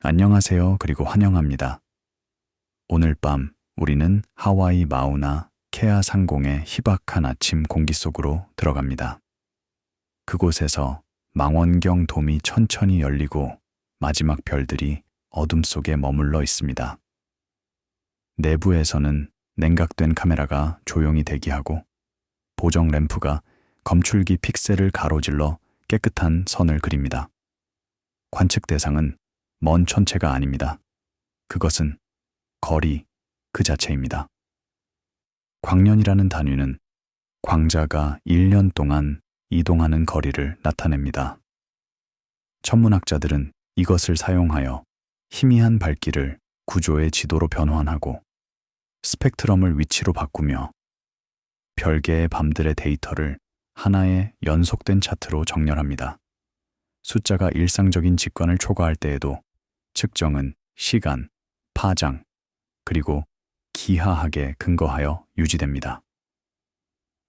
안녕하세요. 그리고 환영합니다. 오늘 밤 우리는 하와이 마우나 케아 상공의 희박한 아침 공기 속으로 들어갑니다. 그곳에서 망원경 돔이 천천히 열리고 마지막 별들이 어둠 속에 머물러 있습니다. 내부에서는 냉각된 카메라가 조용히 대기하고 보정 램프가 검출기 픽셀을 가로질러 깨끗한 선을 그립니다. 관측 대상은 먼 천체가 아닙니다. 그것은 거리 그 자체입니다. 광년이라는 단위는 광자가 1년 동안 이동하는 거리를 나타냅니다. 천문학자들은 이것을 사용하여 희미한 밝기를 구조의 지도로 변환하고 스펙트럼을 위치로 바꾸며 별개의 밤들의 데이터를 하나의 연속된 차트로 정렬합니다. 숫자가 일상적인 직관을 초과할 때에도 측정은 시간, 파장, 그리고 기하학에 근거하여 유지됩니다.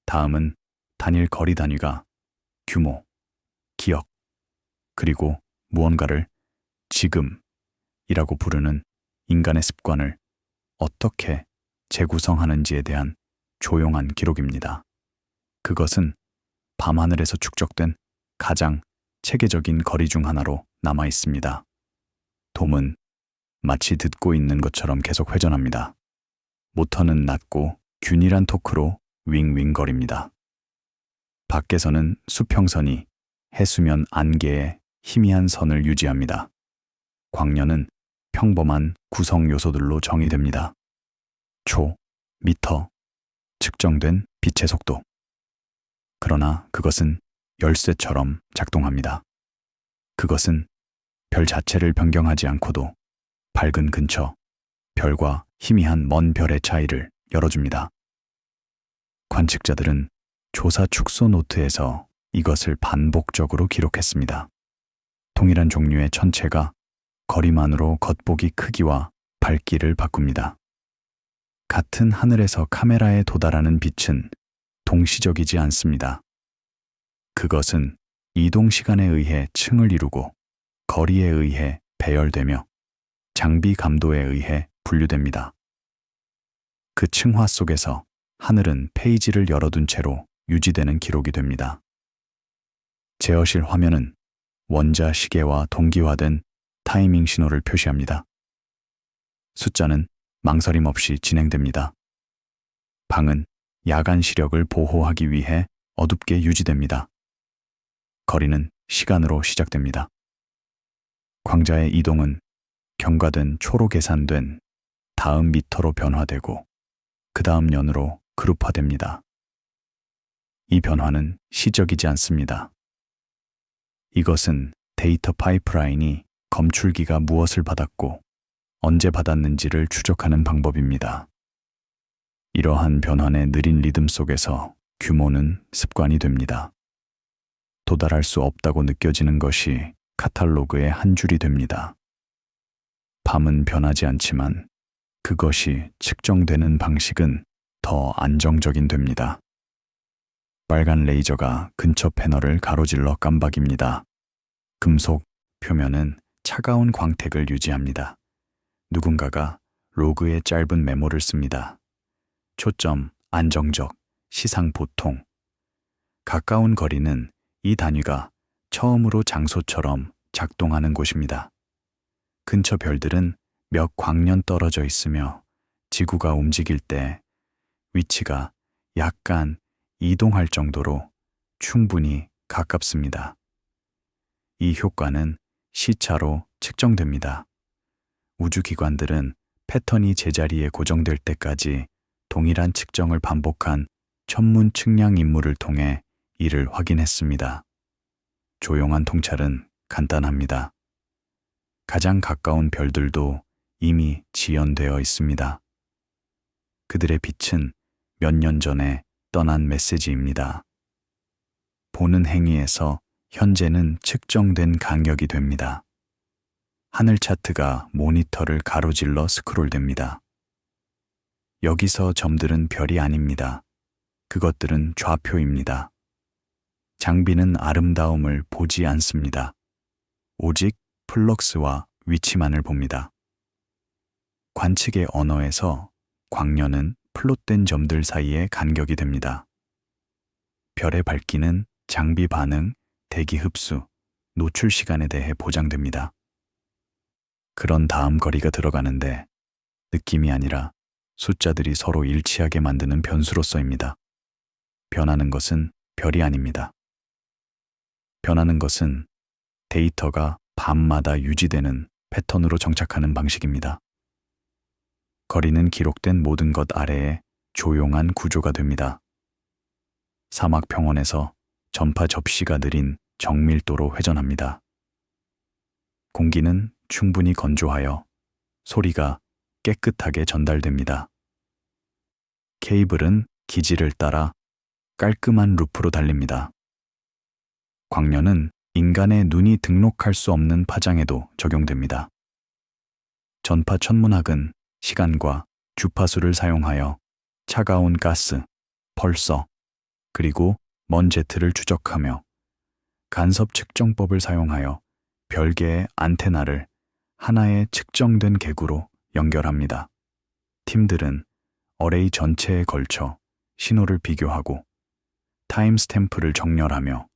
다음은 단일 거리 단위가 규모, 기억, 그리고 무언가를 지금이라고 부르는 인간의 습관을 어떻게 재구성하는지에 대한 조용한 기록입니다. 그것은 밤하늘에서 축적된 가장 체계적인 거리 중 하나로 남아 있습니다. 돔은 마치 듣고 있는 것처럼 계속 회전합니다. 모터는 낮고 균일한 토크로 윙윙거립니다. 밖에서는 수평선이 해수면 안개에 희미한 선을 유지합니다. 광년은 평범한 구성 요소들로 정의됩니다. 초, 미터, 측정된 빛의 속도. 그러나 그것은 열쇠처럼 작동합니다. 그것은 별 자체를 변경하지 않고도 밝은 근처, 별과 희미한 먼 별의 차이를 열어줍니다. 관측자들은 조사 축소 노트에서 이것을 반복적으로 기록했습니다. 동일한 종류의 천체가 거리만으로 겉보기 크기와 밝기를 바꿉니다. 같은 하늘에서 카메라에 도달하는 빛은 동시적이지 않습니다. 그것은 이동 시간에 의해 층을 이루고 거리에 의해 배열되며 장비 감도에 의해 분류됩니다. 그 층화 속에서 하늘은 페이지를 열어둔 채로 유지되는 기록이 됩니다. 제어실 화면은 원자 시계와 동기화된 타이밍 신호를 표시합니다. 숫자는 망설임 없이 진행됩니다. 방은 야간 시력을 보호하기 위해 어둡게 유지됩니다. 거리는 시간으로 시작됩니다. 광자의 이동은 경과된 초로 계산된 다음 미터로 변화되고 그 다음 년으로 그룹화됩니다. 이 변화는 시적이지 않습니다. 이것은 데이터 파이프라인이 검출기가 무엇을 받았고 언제 받았는지를 추적하는 방법입니다. 이러한 변환의 느린 리듬 속에서 규모는 습관이 됩니다. 도달할 수 없다고 느껴지는 것이 카탈로그의 한 줄이 됩니다. 밤은 변하지 않지만 그것이 측정되는 방식은 더 안정적인 됩니다. 빨간 레이저가 근처 패널을 가로질러 깜박입니다. 금속 표면은 차가운 광택을 유지합니다. 누군가가 로그에 짧은 메모를 씁니다. 초점, 안정적, 시상 보통. 가까운 거리는 이 단위가 처음으로 장소처럼 작동하는 곳입니다. 근처 별들은 몇 광년 떨어져 있으며 지구가 움직일 때 위치가 약간 이동할 정도로 충분히 가깝습니다. 이 효과는 시차로 측정됩니다. 우주기관들은 패턴이 제자리에 고정될 때까지 동일한 측정을 반복한 천문 측량 임무를 통해 이를 확인했습니다. 조용한 통찰은 간단합니다. 가장 가까운 별들도 이미 지연되어 있습니다. 그들의 빛은 몇 년 전에 떠난 메시지입니다. 보는 행위에서 현재는 측정된 간격이 됩니다. 하늘 차트가 모니터를 가로질러 스크롤됩니다. 여기서 점들은 별이 아닙니다. 그것들은 좌표입니다. 장비는 아름다움을 보지 않습니다. 오직 플럭스와 위치만을 봅니다. 관측의 언어에서 광년은 플롯된 점들 사이의 간격이 됩니다. 별의 밝기는 장비 반응, 대기 흡수, 노출 시간에 대해 보장됩니다. 그런 다음 거리가 들어가는데 느낌이 아니라 숫자들이 서로 일치하게 만드는 변수로 써입니다. 변하는 것은 별이 아닙니다. 변하는 것은 데이터가 밤마다 유지되는 패턴으로 정착하는 방식입니다. 거리는 기록된 모든 것 아래에 조용한 구조가 됩니다. 사막 평원에서 전파 접시가 느린 정밀도로 회전합니다. 공기는 충분히 건조하여 소리가 깨끗하게 전달됩니다. 케이블은 기지를 따라 깔끔한 루프로 달립니다. 광년은 인간의 눈이 등록할 수 없는 파장에도 적용됩니다. 전파 천문학은 시간과 주파수를 사용하여 차가운 가스, 펄서, 그리고 먼 제트를 추적하며 간섭 측정법을 사용하여 별개의 안테나를 하나의 측정된 계구로 연결합니다. 팀들은 어레이 전체에 걸쳐 신호를 비교하고 타임스탬프를 정렬하며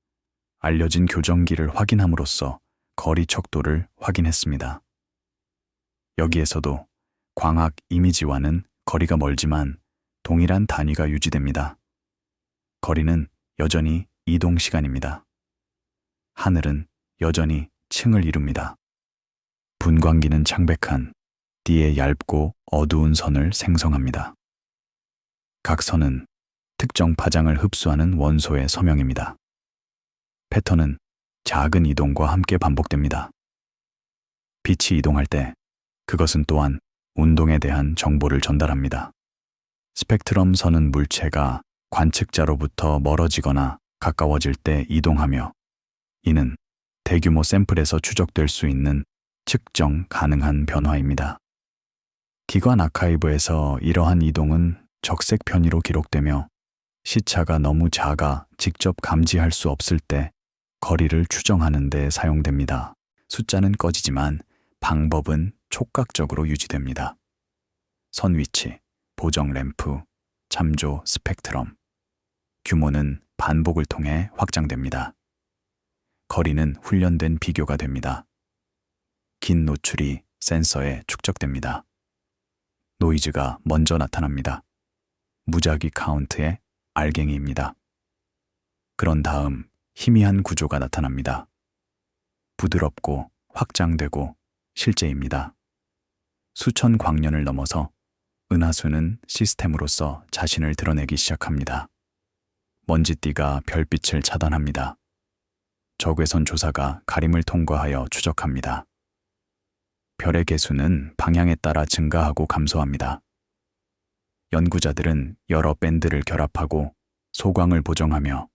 알려진 교정기를 확인함으로써 거리 척도를 확인했습니다. 여기에서도 광학 이미지와는 거리가 멀지만 동일한 단위가 유지됩니다. 거리는 여전히 이동 시간입니다. 하늘은 여전히 층을 이룹니다. 분광기는 창백한 D의 얇고 어두운 선을 생성합니다. 각 선은 특정 파장을 흡수하는 원소의 서명입니다. 패턴은 작은 이동과 함께 반복됩니다. 빛이 이동할 때 그것은 또한 운동에 대한 정보를 전달합니다. 스펙트럼 선은 물체가 관측자로부터 멀어지거나 가까워질 때 이동하며 이는 대규모 샘플에서 추적될 수 있는 측정 가능한 변화입니다. 기관 아카이브에서 이러한 이동은 적색 편의로 기록되며 시차가 너무 작아 직접 감지할 수 없을 때 거리를 추정하는 데 사용됩니다. 숫자는 꺼지지만 방법은 촉각적으로 유지됩니다. 선 위치, 보정 램프, 참조 스펙트럼. 규모는 반복을 통해 확장됩니다. 거리는 훈련된 비교가 됩니다. 긴 노출이 센서에 축적됩니다. 노이즈가 먼저 나타납니다. 무작위 카운트의 알갱이입니다. 그런 다음 희미한 구조가 나타납니다. 부드럽고 확장되고 실제입니다. 수천 광년을 넘어서 은하수는 시스템으로서 자신을 드러내기 시작합니다. 먼지띠가 별빛을 차단합니다. 적외선 조사가 가림을 통과하여 추적합니다. 별의 개수는 방향에 따라 증가하고 감소합니다. 연구자들은 여러 밴드를 결합하고 소광을 보정하며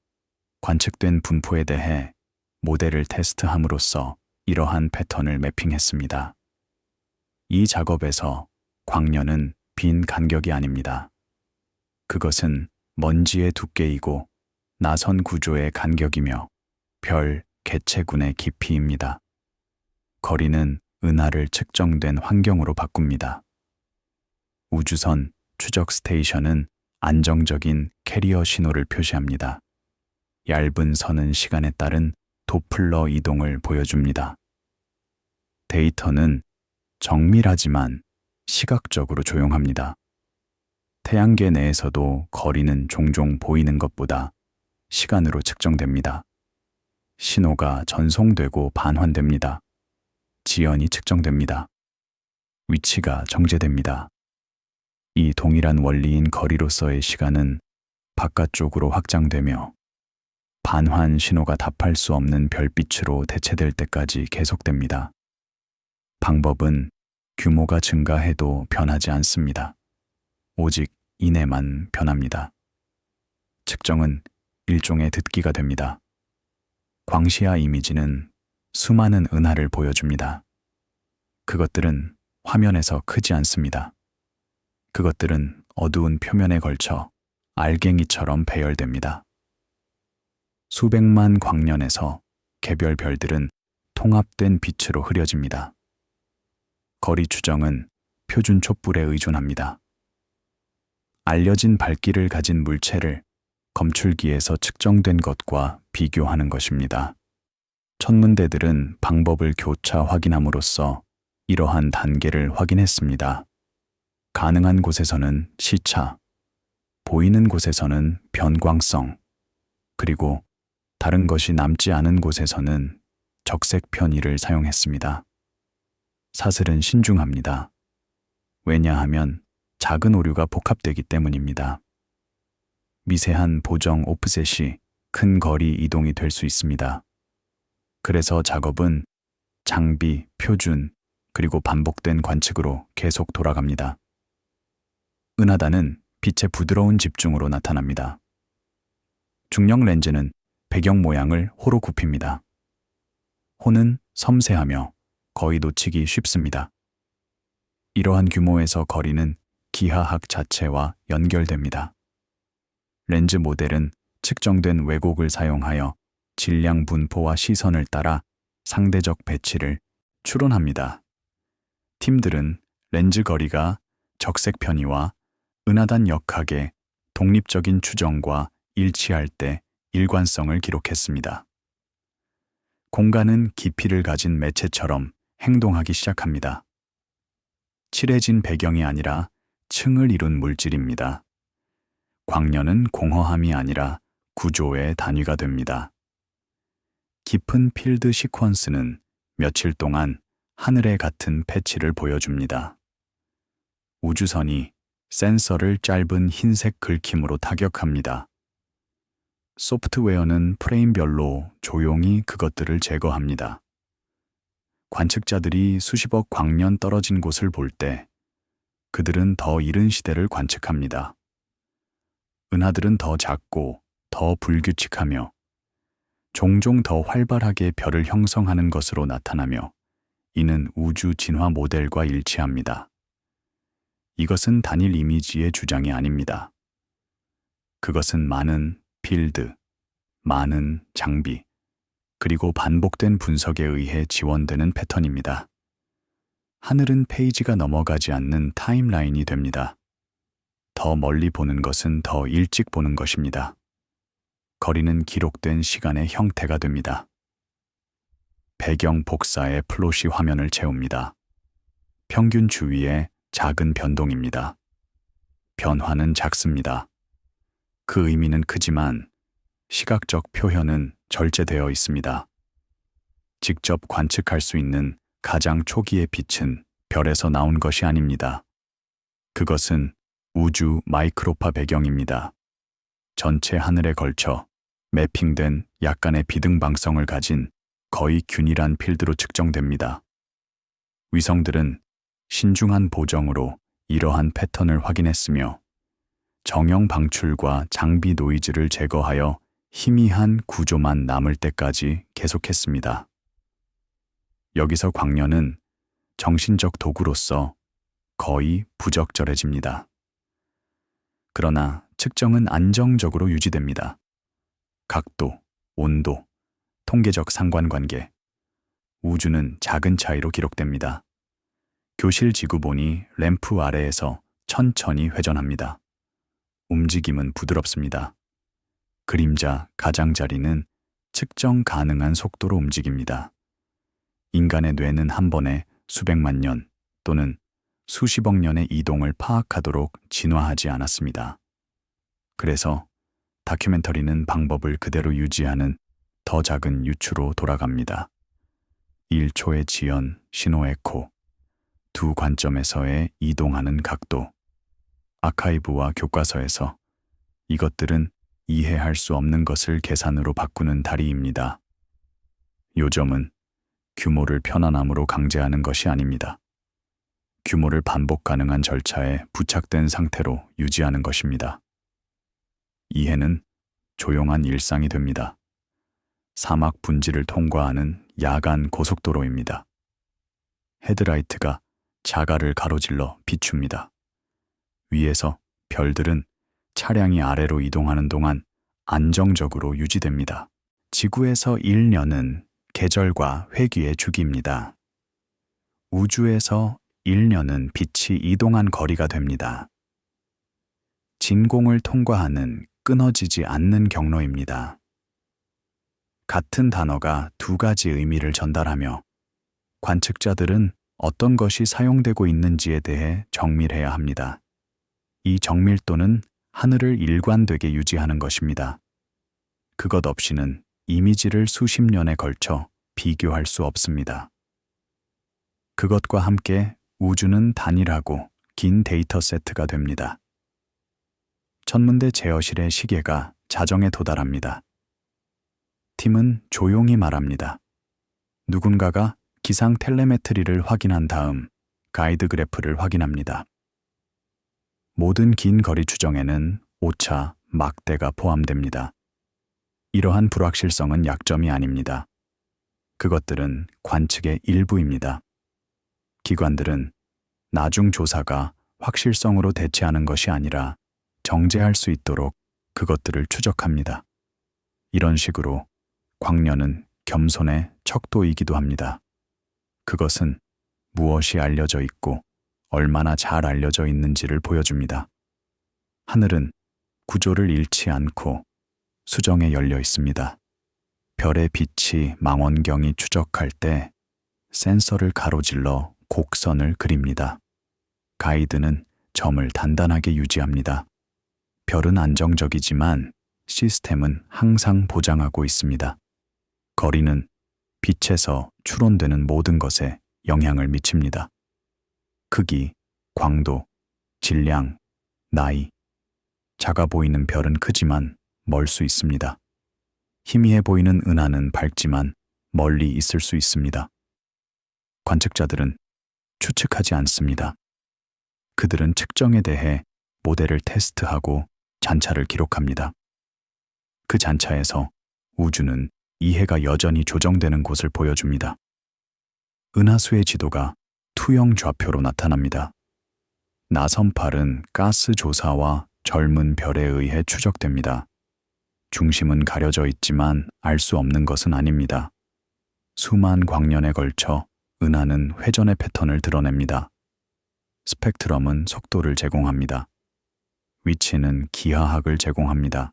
관측된 분포에 대해 모델을 테스트함으로써 이러한 패턴을 매핑했습니다. 이 작업에서 광년은 빈 간격이 아닙니다. 그것은 먼지의 두께이고 나선 구조의 간격이며 별 개체군의 깊이입니다. 거리는 은하를 측정된 환경으로 바꿉니다. 우주선 추적 스테이션은 안정적인 캐리어 신호를 표시합니다. 얇은 선은 시간에 따른 도플러 이동을 보여줍니다. 데이터는 정밀하지만 시각적으로 조용합니다. 태양계 내에서도 거리는 종종 보이는 것보다 시간으로 측정됩니다. 신호가 전송되고 반환됩니다. 지연이 측정됩니다. 위치가 정제됩니다. 이 동일한 원리인 거리로서의 시간은 바깥쪽으로 확장되며 반환 신호가 답할 수 없는 별빛으로 대체될 때까지 계속됩니다. 방법은 규모가 증가해도 변하지 않습니다. 오직 인해만 변합니다. 측정은 일종의 듣기가 됩니다. 광시야 이미지는 수많은 은하를 보여줍니다. 그것들은 화면에서 크지 않습니다. 그것들은 어두운 표면에 걸쳐 알갱이처럼 배열됩니다. 수백만 광년에서 개별 별들은 통합된 빛으로 흐려집니다. 거리 추정은 표준 촛불에 의존합니다. 알려진 밝기를 가진 물체를 검출기에서 측정된 것과 비교하는 것입니다. 천문대들은 방법을 교차 확인함으로써 이러한 단계를 확인했습니다. 가능한 곳에서는 시차, 보이는 곳에서는 변광성, 그리고 다른 것이 남지 않은 곳에서는 적색 편의를 사용했습니다. 사슬은 신중합니다. 왜냐하면 작은 오류가 복합되기 때문입니다. 미세한 보정 오프셋이 큰 거리 이동이 될 수 있습니다. 그래서 작업은 장비, 표준, 그리고 반복된 관측으로 계속 돌아갑니다. 은하단은 빛의 부드러운 집중으로 나타납니다. 중력 렌즈는 배경 모양을 호로 굽힙니다. 호는 섬세하며 거의 놓치기 쉽습니다. 이러한 규모에서 거리는 기하학 자체와 연결됩니다. 렌즈 모델은 측정된 왜곡을 사용하여 질량 분포와 시선을 따라 상대적 배치를 추론합니다. 팀들은 렌즈 거리가 적색 편의와 은하단 역학의 독립적인 추정과 일치할 때 일관성을 기록했습니다. 공간은 깊이를 가진 매체처럼 행동하기 시작합니다. 칠해진 배경이 아니라 층을 이룬 물질입니다. 광년은 공허함이 아니라 구조의 단위가 됩니다. 깊은 필드 시퀀스는 며칠 동안 하늘에 같은 패치를 보여줍니다. 우주선이 센서를 짧은 흰색 긁힘으로 타격합니다. 소프트웨어는 프레임별로 조용히 그것들을 제거합니다. 관측자들이 수십억 광년 떨어진 곳을 볼 때 그들은 더 이른 시대를 관측합니다. 은하들은 더 작고 더 불규칙하며 종종 더 활발하게 별을 형성하는 것으로 나타나며 이는 우주 진화 모델과 일치합니다. 이것은 단일 이미지의 주장이 아닙니다. 그것은 많은 필드, 많은 장비, 그리고 반복된 분석에 의해 지원되는 패턴입니다. 하늘은 페이지가 넘어가지 않는 타임라인이 됩니다. 더 멀리 보는 것은 더 일찍 보는 것입니다. 거리는 기록된 시간의 형태가 됩니다. 배경 복사의 플롯이 화면을 채웁니다. 평균 주위의 작은 변동입니다. 변화는 작습니다. 그 의미는 크지만 시각적 표현은 절제되어 있습니다. 직접 관측할 수 있는 가장 초기의 빛은 별에서 나온 것이 아닙니다. 그것은 우주 마이크로파 배경입니다. 전체 하늘에 걸쳐 매핑된 약간의 비등방성을 가진 거의 균일한 필드로 측정됩니다. 위성들은 신중한 보정으로 이러한 패턴을 확인했으며 정형 방출과 장비 노이즈를 제거하여 희미한 구조만 남을 때까지 계속했습니다. 여기서 광년은 정신적 도구로서 거의 부적절해집니다. 그러나 측정은 안정적으로 유지됩니다. 각도, 온도, 통계적 상관관계, 우주는 작은 차이로 기록됩니다. 교실 지구본이 램프 아래에서 천천히 회전합니다. 움직임은 부드럽습니다. 그림자, 가장자리는 측정 가능한 속도로 움직입니다. 인간의 뇌는 한 번에 수백만 년 또는 수십억 년의 이동을 파악하도록 진화하지 않았습니다. 그래서 다큐멘터리는 방법을 그대로 유지하는 더 작은 유추로 돌아갑니다. 1초의 지연, 신호 에코, 두 관점에서의 이동하는 각도, 아카이브와 교과서에서 이것들은 이해할 수 없는 것을 계산으로 바꾸는 다리입니다. 요점은 규모를 편안함으로 강제하는 것이 아닙니다. 규모를 반복 가능한 절차에 부착된 상태로 유지하는 것입니다. 이해는 조용한 일상이 됩니다. 사막 분지를 통과하는 야간 고속도로입니다. 헤드라이트가 자갈을 가로질러 비춥니다. 위에서 별들은 차량이 아래로 이동하는 동안 안정적으로 유지됩니다. 지구에서 1년은 계절과 회귀의 주기입니다. 우주에서 1년은 빛이 이동한 거리가 됩니다. 진공을 통과하는 끊어지지 않는 경로입니다. 같은 단어가 두 가지 의미를 전달하며 관측자들은 어떤 것이 사용되고 있는지에 대해 정밀해야 합니다. 이 정밀도는 하늘을 일관되게 유지하는 것입니다. 그것 없이는 이미지를 수십 년에 걸쳐 비교할 수 없습니다. 그것과 함께 우주는 단일하고 긴 데이터 세트가 됩니다. 천문대 제어실의 시계가 자정에 도달합니다. 팀은 조용히 말합니다. 누군가가 기상 텔레메트리를 확인한 다음 가이드 그래프를 확인합니다. 모든 긴 거리 추정에는 오차, 막대가 포함됩니다. 이러한 불확실성은 약점이 아닙니다. 그것들은 관측의 일부입니다. 기관들은 나중 조사가 확실성으로 대체하는 것이 아니라 정제할 수 있도록 그것들을 추적합니다. 이런 식으로 광년은 겸손의 척도이기도 합니다. 그것은 무엇이 알려져 있고 얼마나 잘 알려져 있는지를 보여줍니다. 하늘은 구조를 잃지 않고 수정에 열려 있습니다. 별의 빛이 망원경이 추적할 때 센서를 가로질러 곡선을 그립니다. 가이드는 점을 단단하게 유지합니다. 별은 안정적이지만 시스템은 항상 보장하고 있습니다. 거리는 빛에서 추론되는 모든 것에 영향을 미칩니다. 크기, 광도, 질량, 나이. 작아 보이는 별은 크지만 멀 수 있습니다. 희미해 보이는 은하는 밝지만 멀리 있을 수 있습니다. 관측자들은 추측하지 않습니다. 그들은 측정에 대해 모델을 테스트하고 잔차를 기록합니다. 그 잔차에서 우주는 이해가 여전히 조정되는 곳을 보여줍니다. 은하수의 지도가 투영 좌표로 나타납니다. 나선팔은 가스 조사와 젊은 별에 의해 추적됩니다. 중심은 가려져 있지만 알 수 없는 것은 아닙니다. 수만 광년에 걸쳐 은하는 회전의 패턴을 드러냅니다. 스펙트럼은 속도를 제공합니다. 위치는 기하학을 제공합니다.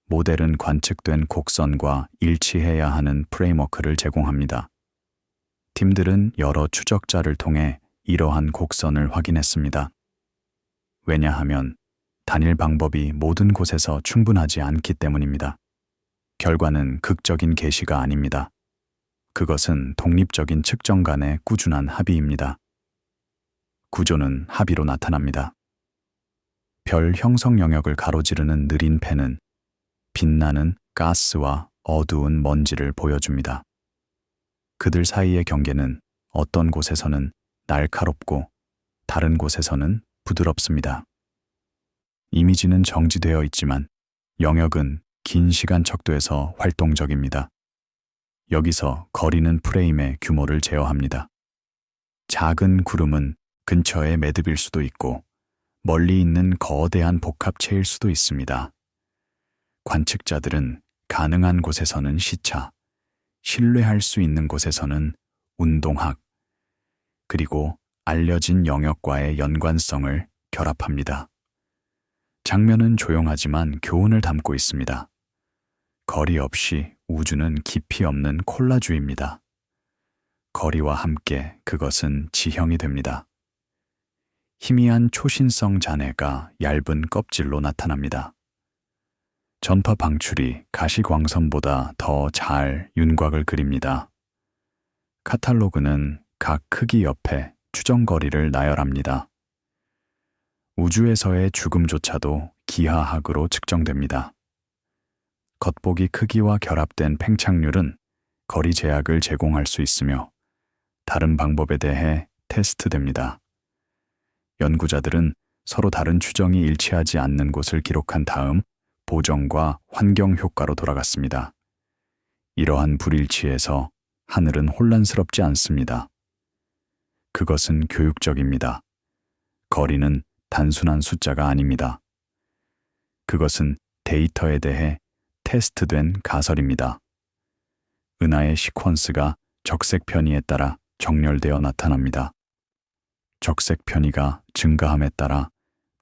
모델은 관측된 곡선과 일치해야 하는 프레임워크를 제공합니다. 팀들은 여러 추적자를 통해 이러한 곡선을 확인했습니다. 왜냐하면 단일 방법이 모든 곳에서 충분하지 않기 때문입니다. 결과는 극적인 계시가 아닙니다. 그것은 독립적인 측정 간의 꾸준한 합의입니다. 구조는 합의로 나타납니다. 별 형성 영역을 가로지르는 느린 펜은 빛나는 가스와 어두운 먼지를 보여줍니다. 그들 사이의 경계는 어떤 곳에서는 날카롭고 다른 곳에서는 부드럽습니다. 이미지는 정지되어 있지만 영역은 긴 시간 척도에서 활동적입니다. 여기서 거리는 프레임의 규모를 제어합니다. 작은 구름은 근처에 매듭일 수도 있고 멀리 있는 거대한 복합체일 수도 있습니다. 관측자들은 가능한 곳에서는 시차, 신뢰할 수 있는 곳에서는 운동학, 그리고 알려진 영역과의 연관성을 결합합니다. 장면은 조용하지만 교훈을 담고 있습니다. 거리 없이 우주는 깊이 없는 콜라주입니다. 거리와 함께 그것은 지형이 됩니다. 희미한 초신성 잔해가 얇은 껍질로 나타납니다. 전파 방출이 가시광선보다 더 잘 윤곽을 그립니다. 카탈로그는 각 크기 옆에 추정거리를 나열합니다. 우주에서의 죽음조차도 기하학으로 측정됩니다. 겉보기 크기와 결합된 팽창률은 거리 제약을 제공할 수 있으며 다른 방법에 대해 테스트됩니다. 연구자들은 서로 다른 추정이 일치하지 않는 곳을 기록한 다음 보정과 환경 효과로 돌아갔습니다. 이러한 불일치에서 하늘은 혼란스럽지 않습니다. 그것은 교육적입니다. 거리는 단순한 숫자가 아닙니다. 그것은 데이터에 대해 테스트된 가설입니다. 은하의 시퀀스가 적색 편의에 따라 정렬되어 나타납니다. 적색 편의가 증가함에 따라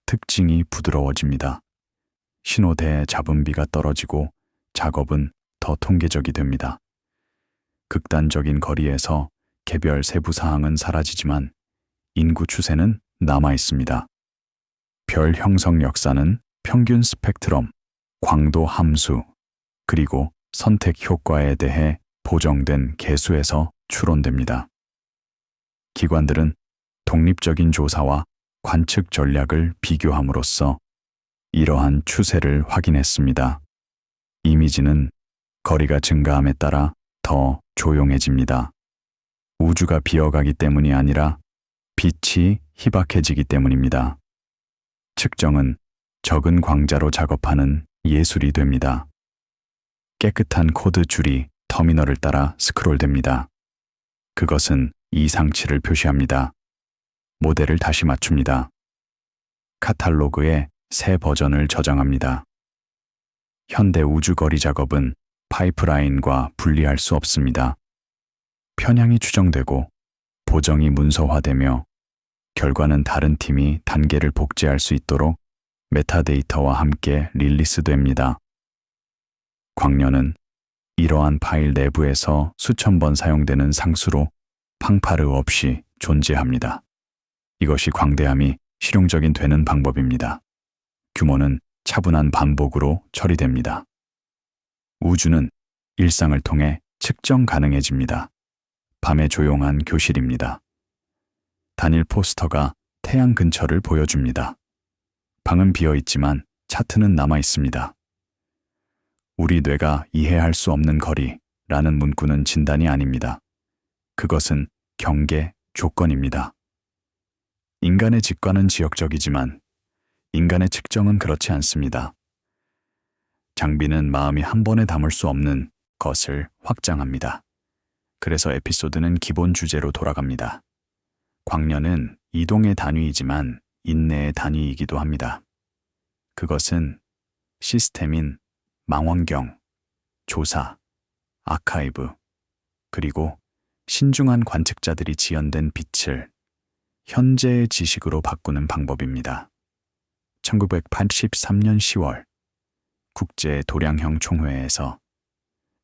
특징이 부드러워집니다. 신호대의 잡음비가 떨어지고 작업은 더 통계적이 됩니다. 극단적인 거리에서 개별 세부 사항은 사라지지만 인구 추세는 남아 있습니다. 별 형성 역사는 평균 스펙트럼, 광도 함수, 그리고 선택 효과에 대해 보정된 계수에서 추론됩니다. 기관들은 독립적인 조사와 관측 전략을 비교함으로써 이러한 추세를 확인했습니다. 이미지는 거리가 증가함에 따라 더 조용해집니다. 우주가 비어가기 때문이 아니라 빛이 희박해지기 때문입니다. 측정은 적은 광자로 작업하는 예술이 됩니다. 깨끗한 코드 줄이 터미널을 따라 스크롤됩니다. 그것은 이상치를 표시합니다. 모델을 다시 맞춥니다. 카탈로그에 새 버전을 저장합니다. 현대 우주거리 작업은 파이프라인과 분리할 수 없습니다. 편향이 추정되고 보정이 문서화되며 결과는 다른 팀이 단계를 복제할 수 있도록 메타데이터와 함께 릴리스됩니다. 광년은 이러한 파일 내부에서 수천 번 사용되는 상수로 팡파르 없이 존재합니다. 이것이 광대함이 실용적인 되는 방법입니다. 규모는 차분한 반복으로 처리됩니다. 우주는 일상을 통해 측정 가능해집니다. 밤의 조용한 교실입니다. 단일 포스터가 태양 근처를 보여줍니다. 방은 비어 있지만 차트는 남아 있습니다. 우리 뇌가 이해할 수 없는 거리라는 문구는 진단이 아닙니다. 그것은 경계 조건입니다. 인간의 직관은 지역적이지만 인간의 측정은 그렇지 않습니다. 장비는 마음이 한 번에 담을 수 없는 것을 확장합니다. 그래서 에피소드는 기본 주제로 돌아갑니다. 광년은 이동의 단위이지만 인내의 단위이기도 합니다. 그것은 시스템인 망원경, 조사, 아카이브, 그리고 신중한 관측자들이 지연된 빛을 현재의 지식으로 바꾸는 방법입니다. 1983년 10월 국제 도량형 총회에서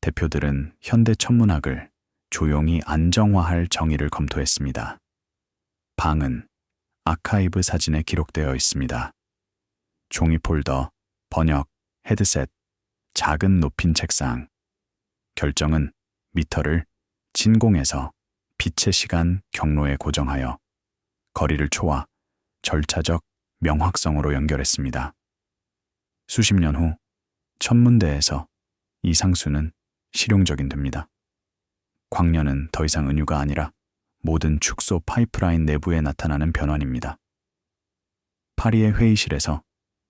대표들은 현대 천문학을 조용히 안정화할 정의를 검토했습니다. 방은 아카이브 사진에 기록되어 있습니다. 종이 폴더, 번역, 헤드셋, 작은 높인 책상. 결정은 미터를 진공에서 빛의 시간 경로에 고정하여 거리를 초와 절차적 명확성으로 연결했습니다. 수십 년 후 천문대에서 이 상수는 실용적인 됩니다. 광년은 더 이상 은유가 아니라 모든 축소 파이프라인 내부에 나타나는 변환입니다. 파리의 회의실에서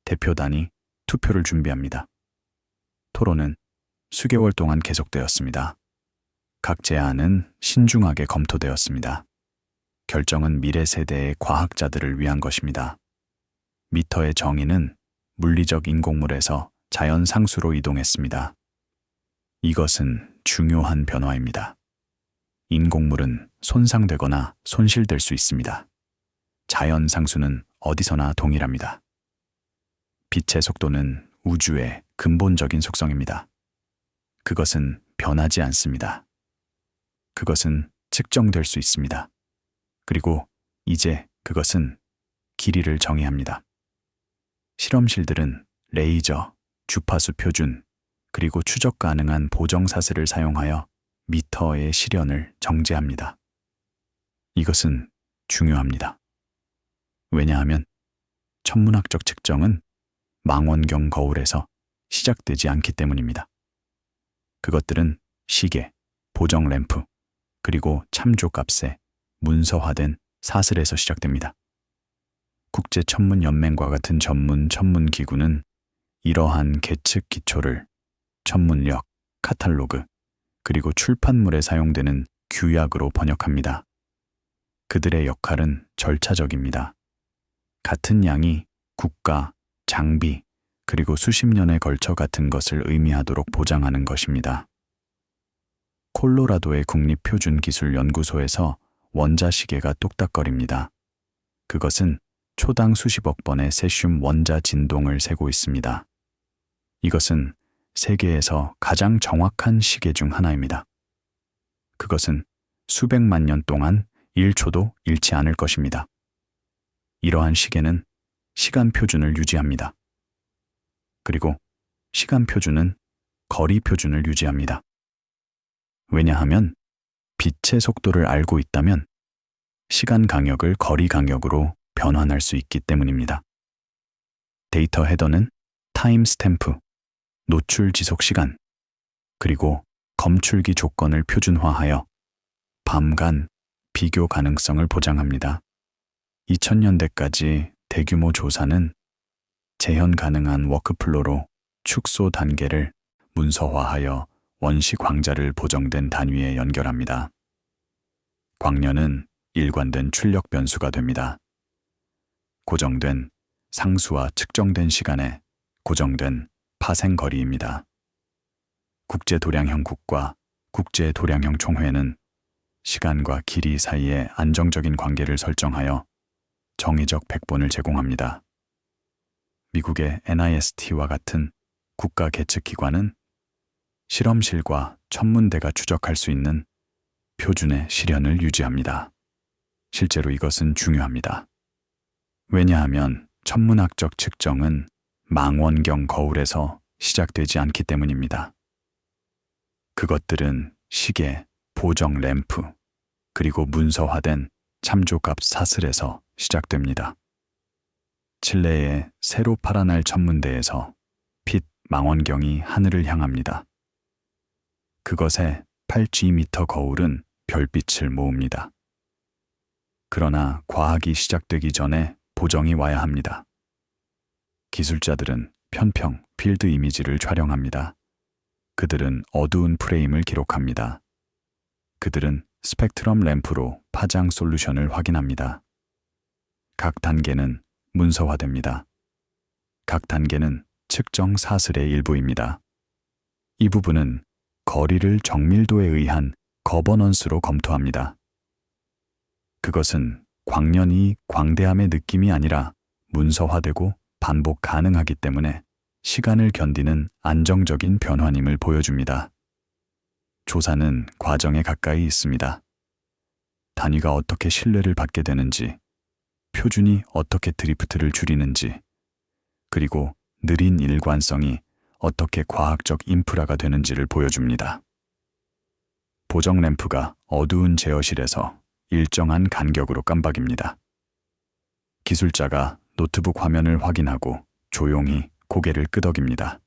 대표단이 투표를 준비합니다. 토론은 수개월 동안 계속되었습니다. 각 제안은 신중하게 검토되었습니다. 결정은 미래 세대의 과학자들을 위한 것입니다. 미터의 정의는 물리적 인공물에서 자연 상수로 이동했습니다. 이것은 중요한 변화입니다. 인공물은 손상되거나 손실될 수 있습니다. 자연 상수는 어디서나 동일합니다. 빛의 속도는 우주의 근본적인 속성입니다. 그것은 변하지 않습니다. 그것은 측정될 수 있습니다. 그리고 이제 그것은 길이를 정의합니다. 실험실들은 레이저, 주파수 표준, 그리고 추적 가능한 보정 사슬을 사용하여 미터의 실현을 정제합니다. 이것은 중요합니다. 왜냐하면 천문학적 측정은 망원경 거울에서 시작되지 않기 때문입니다. 그것들은 시계, 보정 램프, 그리고 참조값에 문서화된 사슬에서 시작됩니다. 국제천문연맹과 같은 전문 천문기구는 이러한 계측 기초를 천문력, 카탈로그, 그리고 출판물에 사용되는 규약으로 번역합니다. 그들의 역할은 절차적입니다. 같은 양이 국가, 장비, 그리고 수십 년에 걸쳐 같은 것을 의미하도록 보장하는 것입니다. 콜로라도의 국립표준기술연구소에서 원자시계가 뚝딱거립니다. 그것은 초당 수십억 번의 세슘 원자 진동을 세고 있습니다. 이것은 세계에서 가장 정확한 시계 중 하나입니다. 그것은 수백만 년 동안 1초도 잃지 않을 것입니다. 이러한 시계는 시간 표준을 유지합니다. 그리고 시간 표준은 거리 표준을 유지합니다. 왜냐하면 빛의 속도를 알고 있다면 시간 강역을 거리 강역으로 변환할 수 있기 때문입니다. 데이터 헤더는 타임 스탬프, 노출 지속 시간, 그리고 검출기 조건을 표준화하여 밤간 비교 가능성을 보장합니다. 2000년대까지 대규모 조사는 재현 가능한 워크플로로 축소 단계를 문서화하여 원시 광자를 보정된 단위에 연결합니다. 광년은 일관된 출력 변수가 됩니다. 고정된 상수와 측정된 시간에 고정된 파생 거리입니다. 국제도량형 국과 국제도량형 총회는 시간과 길이 사이에 안정적인 관계를 설정하여 정의적 백본을 제공합니다. 미국의 NIST와 같은 국가 계측기관은 실험실과 천문대가 추적할 수 있는 표준의 실현을 유지합니다. 실제로 이것은 중요합니다. 왜냐하면 천문학적 측정은 망원경 거울에서 시작되지 않기 때문입니다. 그것들은 시계, 보정 램프, 그리고 문서화된 참조값 사슬에서 시작됩니다. 칠레의 새로 파라날 천문대에서 빛 망원경이 하늘을 향합니다. 그것의 8G미터 거울은 별빛을 모읍니다. 그러나 과학이 시작되기 전에 보정이 와야 합니다. 기술자들은 편평 필드 이미지를 촬영합니다. 그들은 어두운 프레임을 기록합니다. 그들은 스펙트럼 램프로 파장 솔루션을 확인합니다. 각 단계는 문서화됩니다. 각 단계는 측정 사슬의 일부입니다. 이 부분은 거리를 정밀도에 의한 거버넌스로 검토합니다. 그것은 광년이 광대함의 느낌이 아니라 문서화되고 반복 가능하기 때문에 시간을 견디는 안정적인 변환임을 보여줍니다. 조사는 과정에 가까이 있습니다. 단위가 어떻게 신뢰를 받게 되는지, 표준이 어떻게 드리프트를 줄이는지, 그리고 느린 일관성이 어떻게 과학적 인프라가 되는지를 보여줍니다. 보정 램프가 어두운 제어실에서 일정한 간격으로 깜박입니다. 기술자가 노트북 화면을 확인하고 조용히 고개를 끄덕입니다.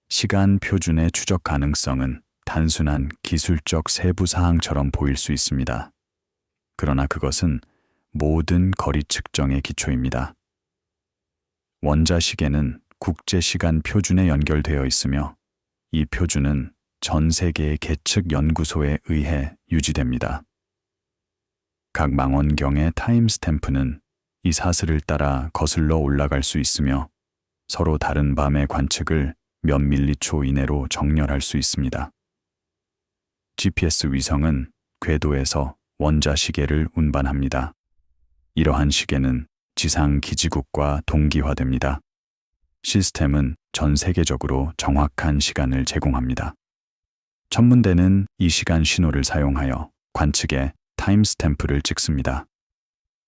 시간 표준의 추적 가능성은 단순한 기술적 세부 사항처럼 보일 수 있습니다. 그러나 그것은 모든 거리 측정의 기초입니다. 원자시계는 국제시간 표준에 연결되어 있으며 이 표준은 전 세계의 계측 연구소에 의해 유지됩니다. 각 망원경의 타임 스탬프는 이 사슬을 따라 거슬러 올라갈 수 있으며 서로 다른 밤의 관측을 몇 밀리초 이내로 정렬할 수 있습니다. GPS 위성은 궤도에서 원자시계를 운반합니다. 이러한 시계는 지상 기지국과 동기화됩니다. 시스템은 전 세계적으로 정확한 시간을 제공합니다. 천문대는 이 시간 신호를 사용하여 관측에 타임 스탬프를 찍습니다.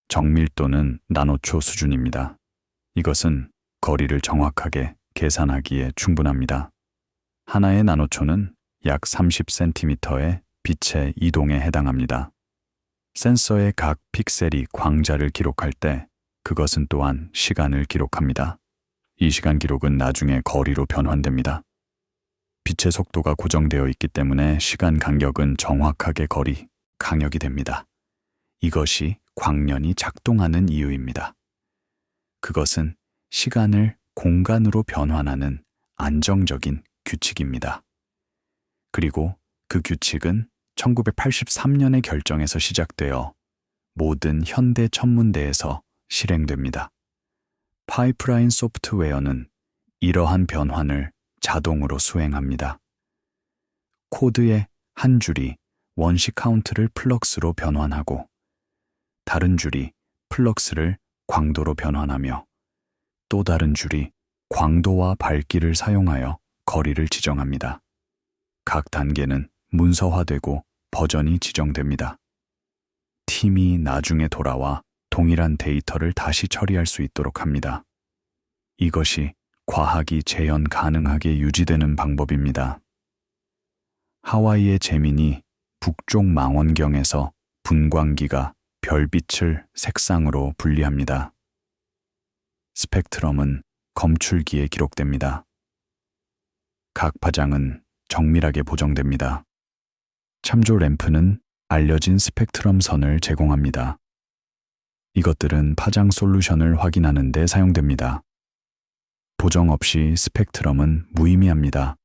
정밀도는 나노초 수준입니다. 이것은 거리를 정확하게 계산하기에 충분합니다. 하나의 나노초는 약 30cm의 빛의 이동에 해당합니다. 센서의 각 픽셀이 광자를 기록할 때 그것은 또한 시간을 기록합니다. 이 시간 기록은 나중에 거리로 변환됩니다. 빛의 속도가 고정되어 있기 때문에 시간 간격은 정확하게 거리, 강역이 됩니다. 이것이 광년이 작동하는 이유입니다. 그것은 시간을 공간으로 변환하는 안정적인 규칙입니다. 그리고 그 규칙은 1983년의 결정에서 시작되어 모든 현대 천문대에서 실행됩니다. 파이프라인 소프트웨어는 이러한 변환을 자동으로 수행합니다. 코드의 한 줄이 원시 카운트를 플럭스로 변환하고 다른 줄이 플럭스를 광도로 변환하며 또 다른 줄이 광도와 밝기를 사용하여 거리를 지정합니다. 각 단계는 문서화되고 버전이 지정됩니다. 팀이 나중에 돌아와 동일한 데이터를 다시 처리할 수 있도록 합니다. 이것이 과학이 재현 가능하게 유지되는 방법입니다. 하와이의 재민이 북쪽 망원경에서 분광기가 별빛을 색상으로 분리합니다. 스펙트럼은 검출기에 기록됩니다. 각 파장은 정밀하게 보정됩니다. 참조 램프는 알려진 스펙트럼 선을 제공합니다. 이것들은 파장 솔루션을 확인하는 데 사용됩니다. 보정 없이 스펙트럼은 무의미합니다.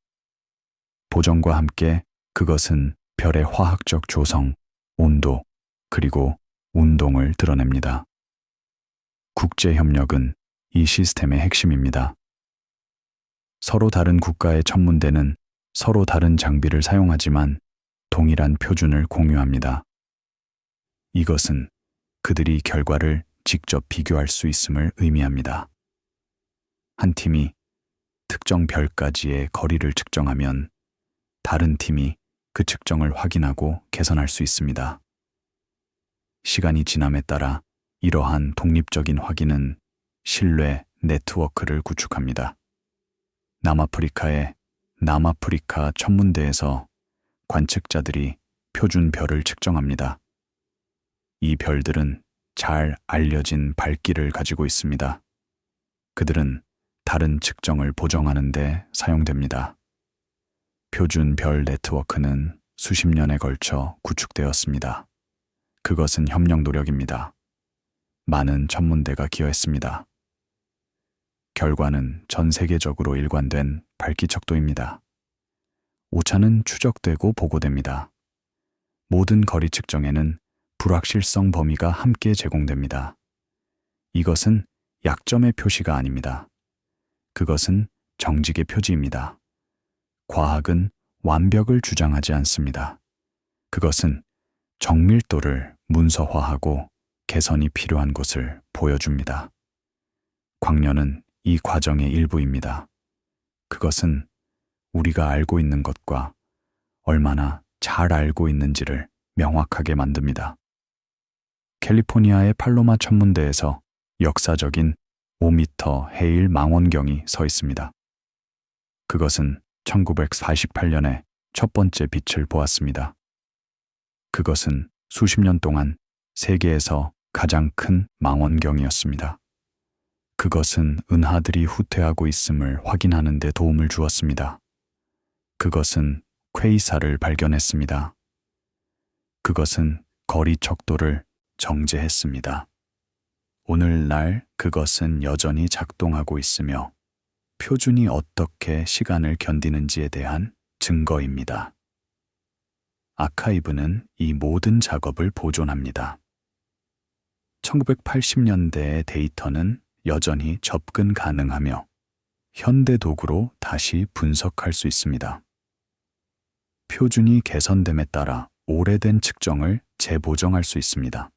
보정과 함께 그것은 별의 화학적 조성, 온도, 그리고 운동을 드러냅니다. 국제협력은 이 시스템의 핵심입니다. 서로 다른 국가의 천문대는 서로 다른 장비를 사용하지만 동일한 표준을 공유합니다. 이것은 그들이 결과를 직접 비교할 수 있음을 의미합니다. 한 팀이 특정 별까지의 거리를 측정하면 다른 팀이 그 측정을 확인하고 개선할 수 있습니다. 시간이 지남에 따라 이러한 독립적인 확인은 신뢰 네트워크를 구축합니다. 남아프리카의 남아프리카 천문대에서 관측자들이 표준 별을 측정합니다. 이 별들은 잘 알려진 밝기를 가지고 있습니다. 그들은 다른 측정을 보정하는 데 사용됩니다. 표준 별 네트워크는 수십 년에 걸쳐 구축되었습니다. 그것은 협력 노력입니다. 많은 천문대가 기여했습니다. 결과는 전 세계적으로 일관된 밝기 척도입니다. 오차는 추적되고 보고됩니다. 모든 거리 측정에는 불확실성 범위가 함께 제공됩니다. 이것은 약점의 표시가 아닙니다. 그것은 정직의 표지입니다. 과학은 완벽을 주장하지 않습니다. 그것은 정밀도를 문서화하고 개선이 필요한 곳을 보여줍니다. 광년은 이 과정의 일부입니다. 그것은 우리가 알고 있는 것과 얼마나 잘 알고 있는지를 명확하게 만듭니다. 캘리포니아의 팔로마 천문대에서 역사적인 5m 헤일 망원경이 서 있습니다. 그것은 1948년에 첫 번째 빛을 보았습니다. 그것은 수십 년 동안 세계에서 가장 큰 망원경이었습니다. 그것은 은하들이 후퇴하고 있음을 확인하는 데 도움을 주었습니다. 그것은 퀘이사를 발견했습니다. 그것은 거리 척도를 정제했습니다. 오늘날 그것은 여전히 작동하고 있으며 표준이 어떻게 시간을 견디는지에 대한 증거입니다. 아카이브는 이 모든 작업을 보존합니다. 1980년대의 데이터는 여전히 접근 가능하며 현대 도구로 다시 분석할 수 있습니다. 표준이 개선됨에 따라 오래된 측정을 재보정할 수 있습니다.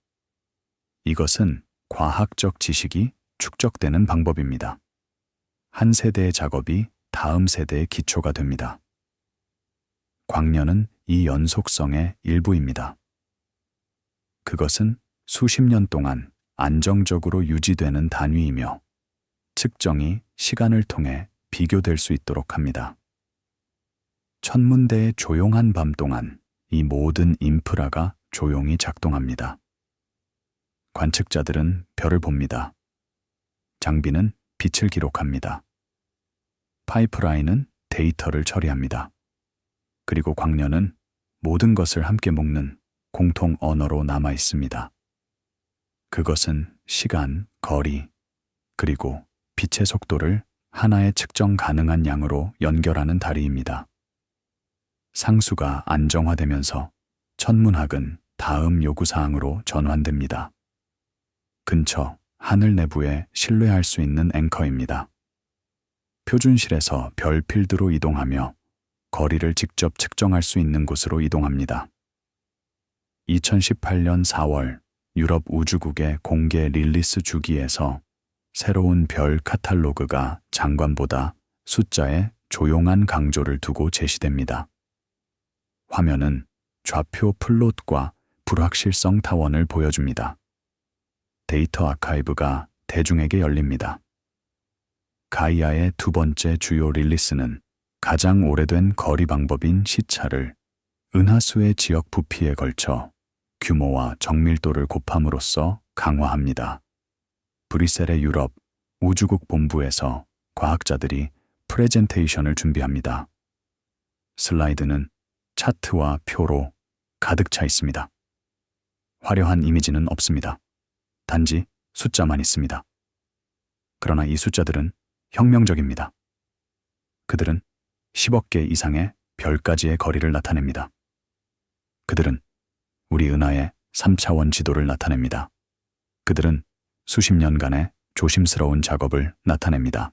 이것은 과학적 지식이 축적되는 방법입니다. 한 세대의 작업이 다음 세대의 기초가 됩니다. 광년은 이 연속성의 일부입니다. 그것은 수십 년 동안 안정적으로 유지되는 단위이며 측정이 시간을 통해 비교될 수 있도록 합니다. 천문대의 조용한 밤 동안 이 모든 인프라가 조용히 작동합니다. 관측자들은 별을 봅니다. 장비는 빛을 기록합니다. 파이프라인은 데이터를 처리합니다. 그리고 광년은 모든 것을 함께 묶는 공통 언어로 남아 있습니다. 그것은 시간, 거리, 그리고 빛의 속도를 하나의 측정 가능한 양으로 연결하는 다리입니다. 상수가 안정화되면서 천문학은 다음 요구사항으로 전환됩니다. 근처, 하늘 내부에 신뢰할 수 있는 앵커입니다. 표준실에서 별 필드로 이동하며 거리를 직접 측정할 수 있는 곳으로 이동합니다. 2018년 4월 유럽 우주국의 공개 릴리스 주기에서 새로운 별 카탈로그가 장관보다 숫자에 조용한 강조를 두고 제시됩니다. 화면은 좌표 플롯과 불확실성 타원을 보여줍니다. 데이터 아카이브가 대중에게 열립니다. 가이아의 두 번째 주요 릴리스는 가장 오래된 거리 방법인 시차를 은하수의 지역 부피에 걸쳐 규모와 정밀도를 곱함으로써 강화합니다. 브뤼셀의 유럽 우주국 본부에서 과학자들이 프레젠테이션을 준비합니다. 슬라이드는 차트와 표로 가득 차 있습니다. 화려한 이미지는 없습니다. 단지 숫자만 있습니다. 그러나 이 숫자들은 혁명적입니다. 그들은 10억 개 이상의 별까지의 거리를 나타냅니다. 그들은 우리 은하의 3차원 지도를 나타냅니다. 그들은 수십 년간의 조심스러운 작업을 나타냅니다.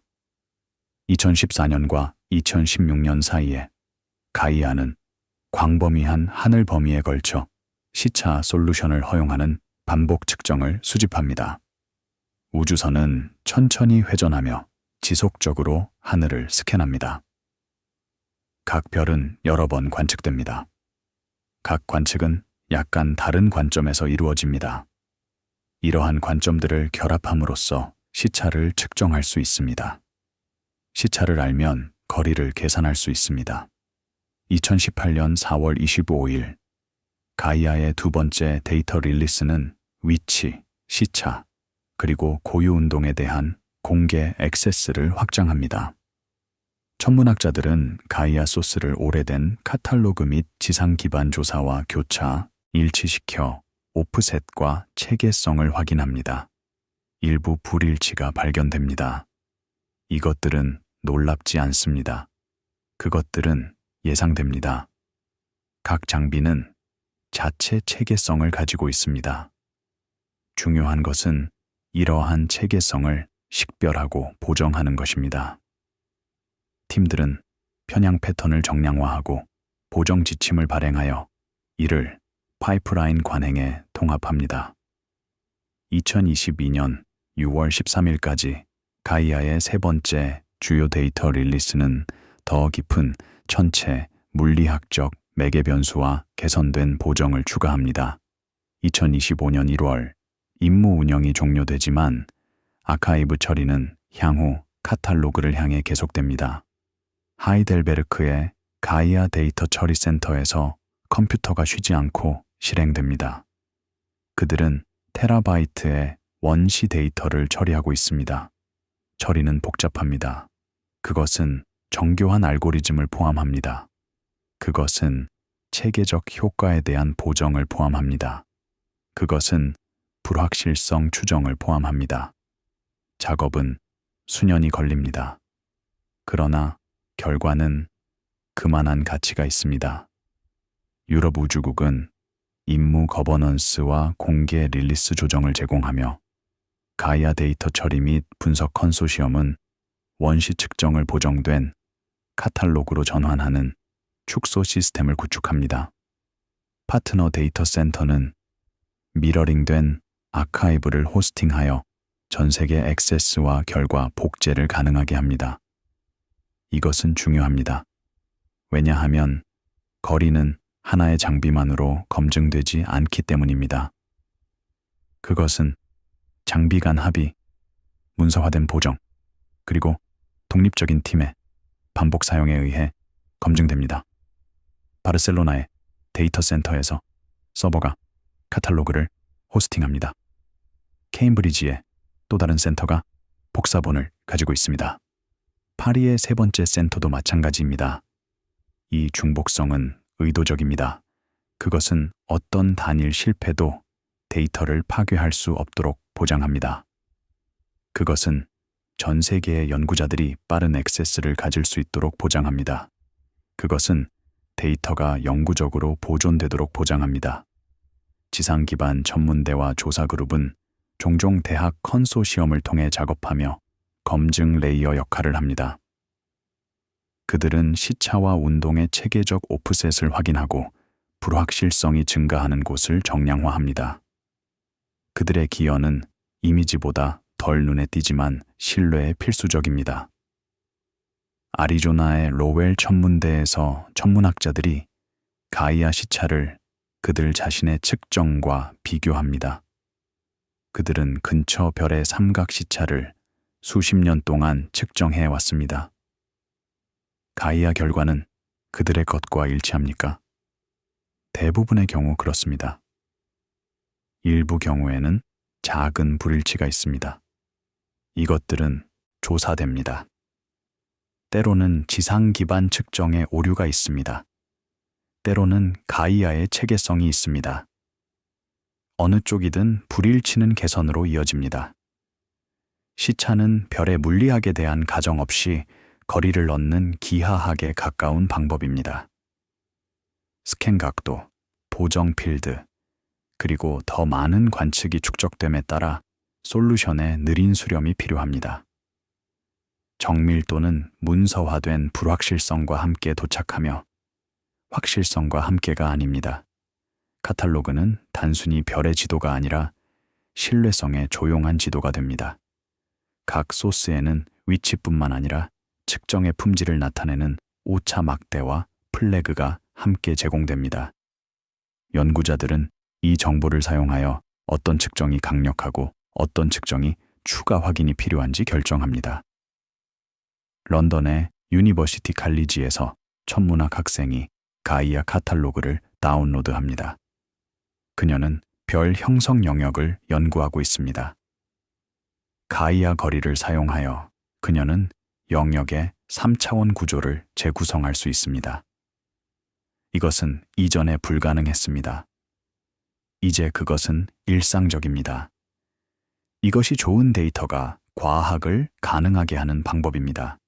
2014년과 2016년 사이에 가이아는 광범위한 하늘 범위에 걸쳐 시차 솔루션을 허용하는 반복 측정을 수집합니다. 우주선은 천천히 회전하며 지속적으로 하늘을 스캔합니다. 각 별은 여러 번 관측됩니다. 각 관측은 약간 다른 관점에서 이루어집니다. 이러한 관점들을 결합함으로써 시차를 측정할 수 있습니다. 시차를 알면 거리를 계산할 수 있습니다. 2018년 4월 25일 가이아의 두 번째 데이터 릴리스는 위치, 시차, 그리고 고유 운동에 대한 공개 액세스를 확장합니다. 천문학자들은 가이아 소스를 오래된 카탈로그 및 지상 기반 조사와 교차, 일치시켜 오프셋과 체계성을 확인합니다. 일부 불일치가 발견됩니다. 이것들은 놀랍지 않습니다. 그것들은 예상됩니다. 각 장비는 자체 체계성을 가지고 있습니다. 중요한 것은 이러한 체계성을 식별하고 보정하는 것입니다. 팀들은 편향 패턴을 정량화하고 보정 지침을 발행하여 이를 파이프라인 관행에 통합합니다. 2022년 6월 13일까지 가이아의 세 번째 주요 데이터 릴리스는 더 깊은 천체 물리학적 매개 변수와 개선된 보정을 추가합니다. 2025년 1월 임무 운영이 종료되지만 아카이브 처리는 향후 카탈로그를 향해 계속됩니다. 하이델베르크의 가이아 데이터 처리 센터에서 컴퓨터가 쉬지 않고 실행됩니다. 그들은 테라바이트의 원시 데이터를 처리하고 있습니다. 처리는 복잡합니다. 그것은 정교한 알고리즘을 포함합니다. 그것은 체계적 효과에 대한 보정을 포함합니다. 그것은 불확실성 추정을 포함합니다. 작업은 수년이 걸립니다. 그러나 결과는 그만한 가치가 있습니다. 유럽 우주국은 임무 거버넌스와 공개 릴리스 조정을 제공하며 가이아 데이터 처리 및 분석 컨소시엄은 원시 측정을 보정된 카탈로그로 전환하는 축소 시스템을 구축합니다. 파트너 데이터 센터는 미러링된 아카이브를 호스팅하여 전 세계 액세스와 결과 복제를 가능하게 합니다. 이것은 중요합니다. 왜냐하면 거리는 하나의 장비만으로 검증되지 않기 때문입니다. 그것은 장비 간 합의, 문서화된 보정, 그리고 독립적인 팀의 반복 사용에 의해 검증됩니다. 바르셀로나의 데이터 센터에서 서버가 카탈로그를 호스팅합니다. 케임브리지의 또 다른 센터가 복사본을 가지고 있습니다. 파리의 세 번째 센터도 마찬가지입니다. 이 중복성은 의도적입니다. 그것은 어떤 단일 실패도 데이터를 파괴할 수 없도록 보장합니다. 그것은 전 세계의 연구자들이 빠른 액세스를 가질 수 있도록 보장합니다. 그것은 데이터가 영구적으로 보존되도록 보장합니다. 지상 기반 전문대와 조사 그룹은 종종 대학 컨소시엄을 통해 작업하며 검증 레이어 역할을 합니다. 그들은 시차와 운동의 체계적 오프셋을 확인하고 불확실성이 증가하는 곳을 정량화합니다. 그들의 기여는 이미지보다 덜 눈에 띄지만 신뢰에 필수적입니다. 아리조나의 로웰 천문대에서 천문학자들이 가이아 시차를 그들 자신의 측정과 비교합니다. 그들은 근처 별의 삼각 시차를 수십 년 동안 측정해 왔습니다. 가이아 결과는 그들의 것과 일치합니까? 대부분의 경우 그렇습니다. 일부 경우에는 작은 불일치가 있습니다. 이것들은 조사됩니다. 때로는 지상 기반 측정에 오류가 있습니다. 때로는 가이아의 체계성이 있습니다. 어느 쪽이든 불일치는 개선으로 이어집니다. 시차는 별의 물리학에 대한 가정 없이 거리를 얻는 기하학에 가까운 방법입니다. 스캔 각도, 보정 필드, 그리고 더 많은 관측이 축적됨에 따라 솔루션의 느린 수렴이 필요합니다. 정밀도는 문서화된 불확실성과 함께 도착하며 확실성과 함께가 아닙니다. 카탈로그는 단순히 별의 지도가 아니라 신뢰성의 조용한 지도가 됩니다. 각 소스에는 위치뿐만 아니라 측정의 품질을 나타내는 오차 막대와 플래그가 함께 제공됩니다. 연구자들은 이 정보를 사용하여 어떤 측정이 강력하고 어떤 측정이 추가 확인이 필요한지 결정합니다. 런던의 유니버시티 칼리지에서 천문학 학생이 가이아 카탈로그를 다운로드합니다. 그녀는 별 형성 영역을 연구하고 있습니다. 가이아 거리를 사용하여 그녀는 영역의 3차원 구조를 재구성할 수 있습니다. 이것은 이전에 불가능했습니다. 이제 그것은 일상적입니다. 이것이 좋은 데이터가 과학을 가능하게 하는 방법입니다.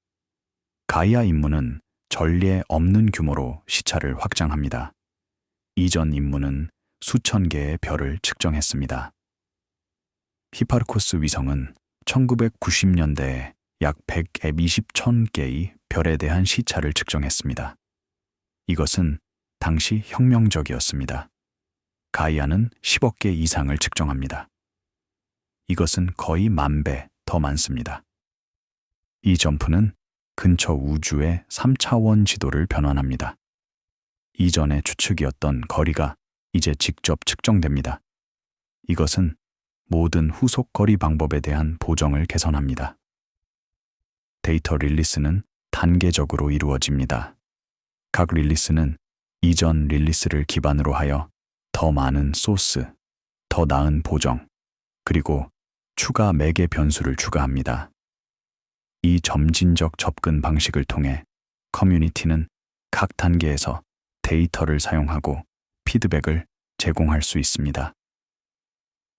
가이아 임무는 전례 없는 규모로 시차를 확장합니다. 이전 임무는 수천 개의 별을 측정했습니다. 히파르코스 위성은 1990년대에 약 120,000개의 별에 대한 시차를 측정했습니다. 이것은 당시 혁명적이었습니다. 가이아는 10억 개 이상을 측정합니다. 이것은 거의 10,000배 더 많습니다. 이 점프는 근처 우주의 3차원 지도를 변환합니다. 이전의 추측이었던 거리가 이제 직접 측정됩니다. 이것은 모든 후속 거리 방법에 대한 보정을 개선합니다. 데이터 릴리스는 단계적으로 이루어집니다. 각 릴리스는 이전 릴리스를 기반으로 하여 더 많은 소스, 더 나은 보정, 그리고 추가 매개 변수를 추가합니다. 이 점진적 접근 방식을 통해 커뮤니티는 각 단계에서 데이터를 사용하고 피드백을 제공할 수 있습니다.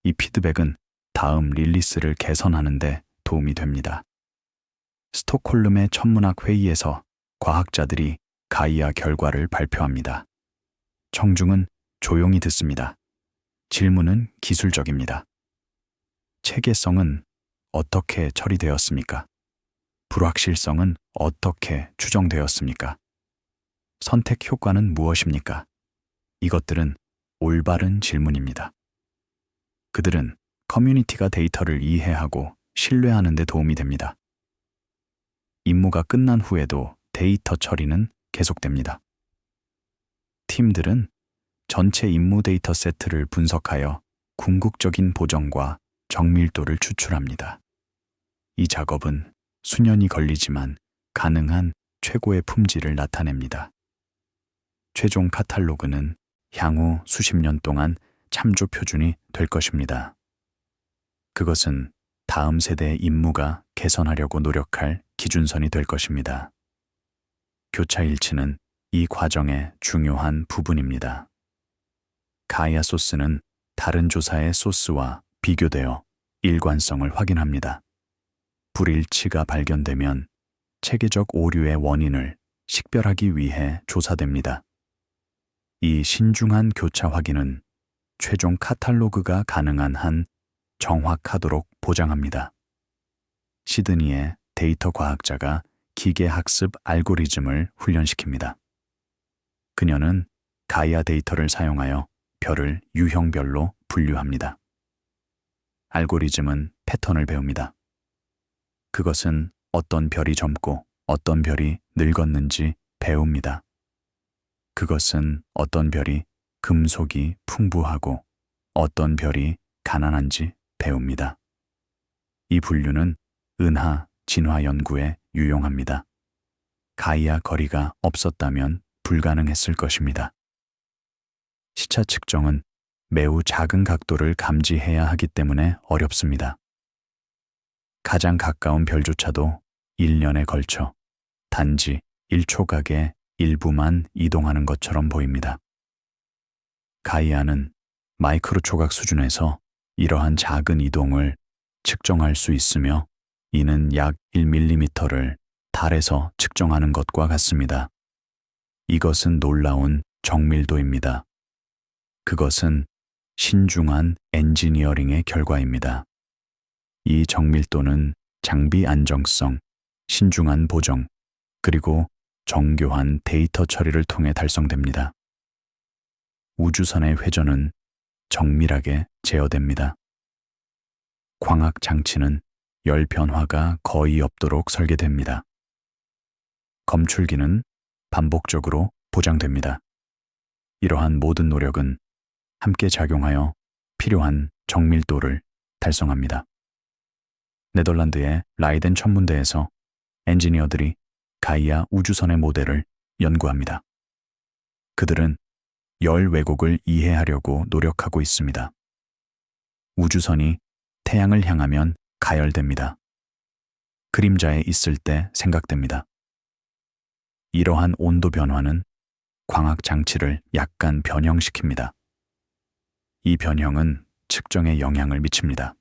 이 피드백은 다음 릴리스를 개선하는 데 도움이 됩니다. 스톡홀름의 천문학 회의에서 과학자들이 가이아 결과를 발표합니다. 청중은 조용히 듣습니다. 질문은 기술적입니다. 체계성은 어떻게 처리되었습니까? 불확실성은 어떻게 추정되었습니까? 선택 효과는 무엇입니까? 이것들은 올바른 질문입니다. 그들은 커뮤니티가 데이터를 이해하고 신뢰하는 데 도움이 됩니다. 임무가 끝난 후에도 데이터 처리는 계속됩니다. 팀들은 전체 임무 데이터 세트를 분석하여 궁극적인 보정과 정밀도를 추출합니다. 이 작업은 수년이 걸리지만 가능한 최고의 품질을 나타냅니다. 최종 카탈로그는 향후 수십 년 동안 참조 표준이 될 것입니다. 그것은 다음 세대의 임무가 개선하려고 노력할 기준선이 될 것입니다. 교차 일치는 이 과정의 중요한 부분입니다. 가이아 소스는 다른 조사의 소스와 비교되어 일관성을 확인합니다. 불일치가 발견되면 체계적 오류의 원인을 식별하기 위해 조사됩니다. 이 신중한 교차 확인은 최종 카탈로그가 가능한 한 정확하도록 보장합니다. 시드니의 데이터 과학자가 기계학습 알고리즘을 훈련시킵니다. 그녀는 가이아 데이터를 사용하여 별을 유형별로 분류합니다. 알고리즘은 패턴을 배웁니다. 그것은 어떤 별이 젊고 어떤 별이 늙었는지 배웁니다. 그것은 어떤 별이 금속이 풍부하고 어떤 별이 가난한지 배웁니다. 이 분류는 은하 진화 연구에 유용합니다. 가이아 거리가 없었다면 불가능했을 것입니다. 시차 측정은 매우 작은 각도를 감지해야 하기 때문에 어렵습니다. 가장 가까운 별조차도 1년에 걸쳐 단지 1초각의 일부만 이동하는 것처럼 보입니다. 가이아는 마이크로 초각 수준에서 이러한 작은 이동을 측정할 수 있으며 이는 약 1mm를 달에서 측정하는 것과 같습니다. 이것은 놀라운 정밀도입니다. 그것은 신중한 엔지니어링의 결과입니다. 이 정밀도는 장비 안정성, 신중한 보정, 그리고 정교한 데이터 처리를 통해 달성됩니다. 우주선의 회전은 정밀하게 제어됩니다. 광학 장치는 열 변화가 거의 없도록 설계됩니다. 검출기는 반복적으로 보장됩니다. 이러한 모든 노력은 함께 작용하여 필요한 정밀도를 달성합니다. 네덜란드의 라이덴 천문대에서 엔지니어들이 가이아 우주선의 모델을 연구합니다. 그들은 열 왜곡을 이해하려고 노력하고 있습니다. 우주선이 태양을 향하면 가열됩니다. 그림자에 있을 때 생각됩니다. 이러한 온도 변화는 광학 장치를 약간 변형시킵니다. 이 변형은 측정에 영향을 미칩니다.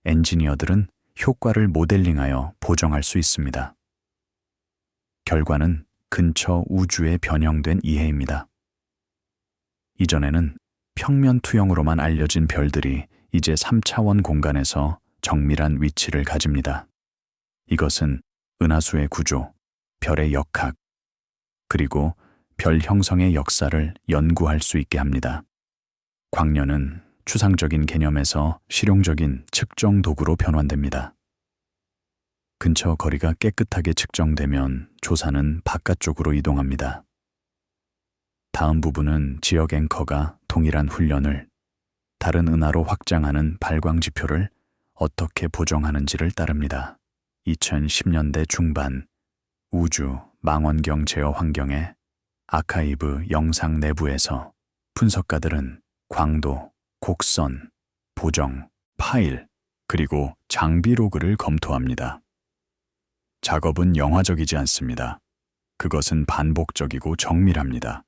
엔지니어들은 효과를 모델링하여 보정할 수 있습니다. 결과는 근처 우주에 변형된 이해입니다. 이전에는 평면 투영으로만 알려진 별들이 이제 3차원 공간에서 정밀한 위치를 가집니다. 이것은 은하수의 구조, 별의 역학, 그리고 별 형성의 역사를 연구할 수 있게 합니다. 광년은 추상적인 개념에서 실용적인 측정 도구로 변환됩니다. 근처 거리가 깨끗하게 측정되면 조사는 바깥쪽으로 이동합니다. 다음 부분은 지역 앵커가 동일한 훈련을 다른 은하로 확장하는 발광 지표를 어떻게 보정하는지를 따릅니다. 2010년대 중반 우주 망원경 제어 환경의 아카이브 영상 내부에서 분석가들은 광도, 곡선, 보정, 파일, 그리고 장비 로그를 검토합니다. 작업은 영화적이지 않습니다. 그것은 반복적이고 정밀합니다.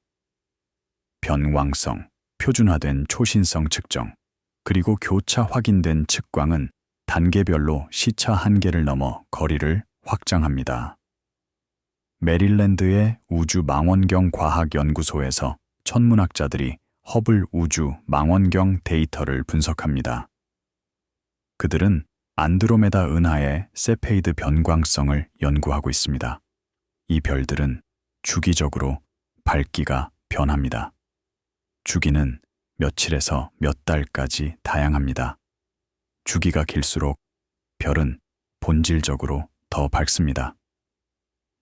변광성, 표준화된 초신성 측정, 그리고 교차 확인된 측광은 단계별로 시차 한계를 넘어 거리를 확장합니다. 메릴랜드의 우주 망원경 과학연구소에서 천문학자들이 허블 우주 망원경 데이터를 분석합니다. 그들은 안드로메다 은하의 세페이드 변광성을 연구하고 있습니다. 이 별들은 주기적으로 밝기가 변합니다. 주기는 며칠에서 몇 달까지 다양합니다. 주기가 길수록 별은 본질적으로 더 밝습니다.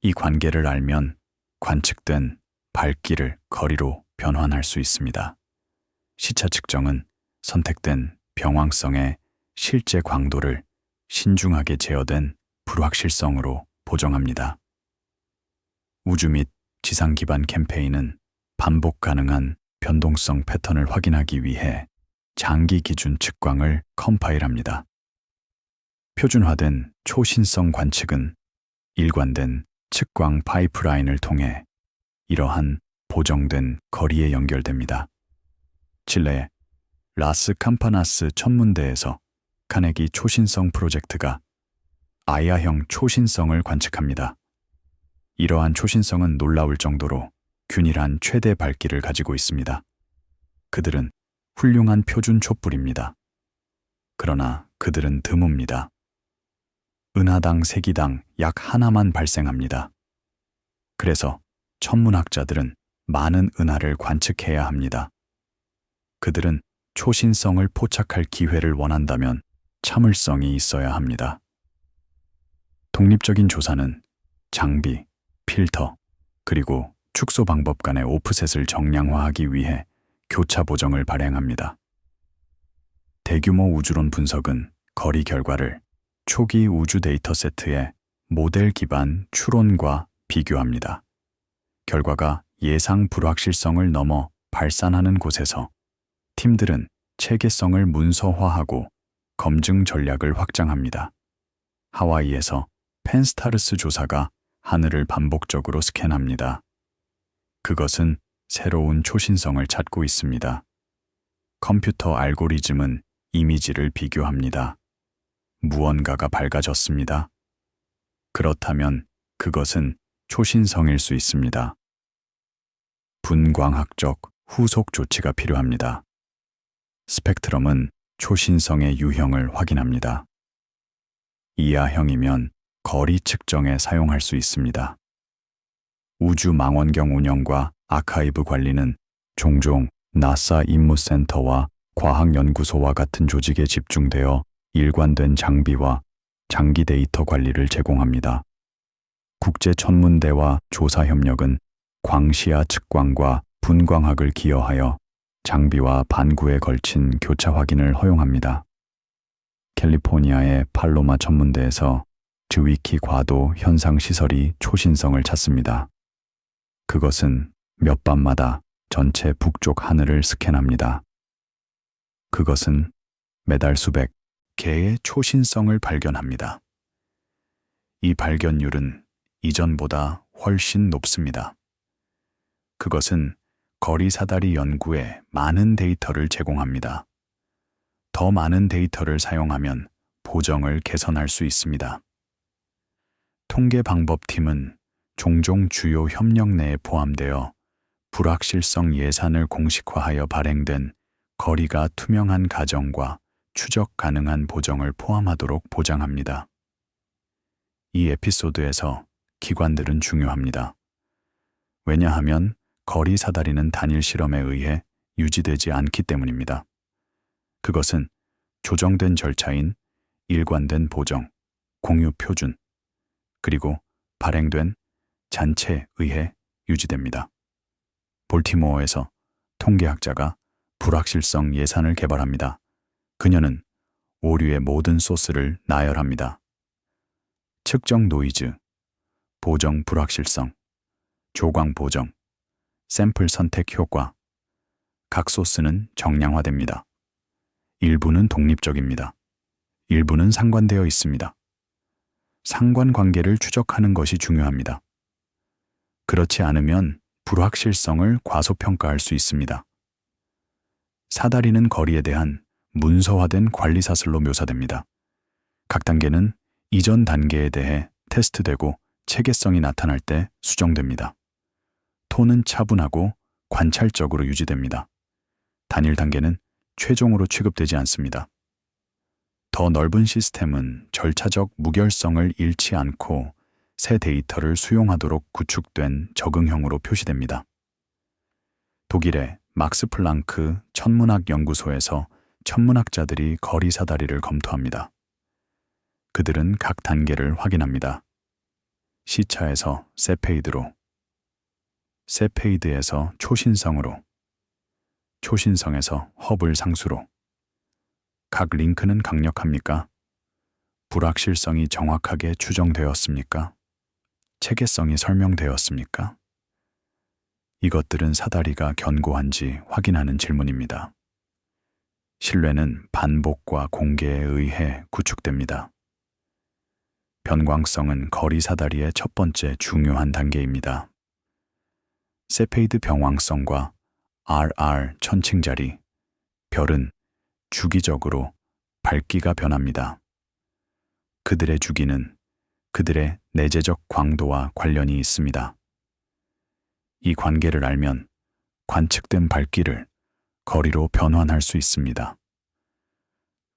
이 관계를 알면 관측된 밝기를 거리로 변환할 수 있습니다. 시차 측정은 선택된 병황성의 실제 광도를 신중하게 제어된 불확실성으로 보정합니다. 우주 및 지상 기반 캠페인은 반복 가능한 변동성 패턴을 확인하기 위해 장기 기준 측광을 컴파일합니다. 표준화된 초신성 관측은 일관된 측광 파이프라인을 통해 이러한 보정된 거리에 연결됩니다. 칠레의 라스 캄파나스 천문대에서 카네기 초신성 프로젝트가 아야형 초신성을 관측합니다. 이러한 초신성은 놀라울 정도로 균일한 최대 밝기를 가지고 있습니다. 그들은 훌륭한 표준 촛불입니다. 그러나 그들은 드뭅니다. 은하당 세기당 약 하나만 발생합니다. 그래서 천문학자들은 많은 은하를 관측해야 합니다. 그들은 초신성을 포착할 기회를 원한다면 참을성이 있어야 합니다. 독립적인 조사는 장비, 필터, 그리고 축소 방법 간의 오프셋을 정량화하기 위해 교차 보정을 발행합니다. 대규모 우주론 분석은 거리 결과를 초기 우주 데이터 세트의 모델 기반 추론과 비교합니다. 결과가 예상 불확실성을 넘어 발산하는 곳에서 팀들은 체계성을 문서화하고 검증 전략을 확장합니다. 하와이에서 펜스타르스 조사가 하늘을 반복적으로 스캔합니다. 그것은 새로운 초신성을 찾고 있습니다. 컴퓨터 알고리즘은 이미지를 비교합니다. 무언가가 밝아졌습니다. 그렇다면 그것은 초신성일 수 있습니다. 분광학적 후속 조치가 필요합니다. 스펙트럼은 초신성의 유형을 확인합니다. 이하형이면 거리 측정에 사용할 수 있습니다. 우주 망원경 운영과 아카이브 관리는 종종 나사 임무센터와 과학연구소와 같은 조직에 집중되어 일관된 장비와 장기 데이터 관리를 제공합니다. 국제천문대와 조사협력은 광시야 측광과 분광학을 기여하여 장비와 반구에 걸친 교차 확인을 허용합니다. 캘리포니아의 팔로마 천문대에서 즈위키 과도 현상 시설이 초신성을 찾습니다. 그것은 몇 밤마다 전체 북쪽 하늘을 스캔합니다. 그것은 매달 수백 개의 초신성을 발견합니다. 이 발견율은 이전보다 훨씬 높습니다. 그것은 거리 사다리 연구에 많은 데이터를 제공합니다. 더 많은 데이터를 사용하면 보정을 개선할 수 있습니다. 통계방법팀은 종종 주요 협력 내에 포함되어 불확실성 예산을 공식화하여 발행된 거리가 투명한 가정과 추적 가능한 보정을 포함하도록 보장합니다. 이 에피소드에서 기관들은 중요합니다. 왜냐하면 거리 사다리는 단일 실험에 의해 유지되지 않기 때문입니다. 그것은 조정된 절차인 일관된 보정, 공유 표준, 그리고 발행된 잔체에 의해 유지됩니다. 볼티모어에서 통계학자가 불확실성 예산을 개발합니다. 그녀는 오류의 모든 소스를 나열합니다. 측정 노이즈, 보정 불확실성, 조광 보정, 샘플 선택 효과. 각 소스는 정량화됩니다. 일부는 독립적입니다. 일부는 상관되어 있습니다. 상관관계를 추적하는 것이 중요합니다. 그렇지 않으면 불확실성을 과소평가할 수 있습니다. 사다리는 거리에 대한 문서화된 관리사슬로 묘사됩니다. 각 단계는 이전 단계에 대해 테스트되고 체계성이 나타날 때 수정됩니다. 톤은 차분하고 관찰적으로 유지됩니다. 단일 단계는 최종으로 취급되지 않습니다. 더 넓은 시스템은 절차적 무결성을 잃지 않고 새 데이터를 수용하도록 구축된 적응형으로 표시됩니다. 독일의 막스 플랑크 천문학 연구소에서 천문학자들이 거리 사다리를 검토합니다. 그들은 각 단계를 확인합니다. 시차에서 세페이드로, 세페이드에서 초신성으로, 초신성에서 허블 상수로. 각 링크는 강력합니까? 불확실성이 정확하게 추정되었습니까? 체계성이 설명되었습니까? 이것들은 사다리가 견고한지 확인하는 질문입니다. 신뢰는 반복과 공개에 의해 구축됩니다. 변광성은 거리 사다리의 첫 번째 중요한 단계입니다. 세페이드 변광성과 RR 천칭자리, 별은 주기적으로 밝기가 변합니다. 그들의 주기는 그들의 내재적 광도와 관련이 있습니다. 이 관계를 알면 관측된 밝기를 거리로 변환할 수 있습니다.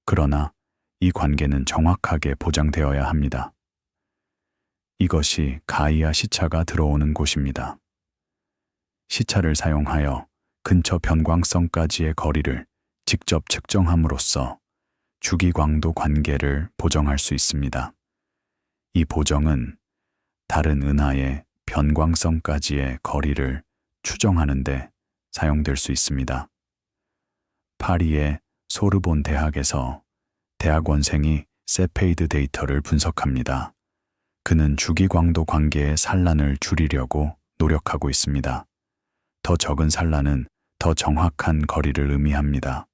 그러나 이 관계는 정확하게 보장되어야 합니다. 이것이 가이아 시차가 들어오는 곳입니다. 시차를 사용하여 근처 변광성까지의 거리를 직접 측정함으로써 주기광도 관계를 보정할 수 있습니다. 이 보정은 다른 은하의 변광성까지의 거리를 추정하는 데 사용될 수 있습니다. 파리의 소르본 대학에서 대학원생이 세페이드 데이터를 분석합니다. 그는 주기광도 관계의 산란을 줄이려고 노력하고 있습니다. 더 적은 산란은 더 정확한 거리를 의미합니다.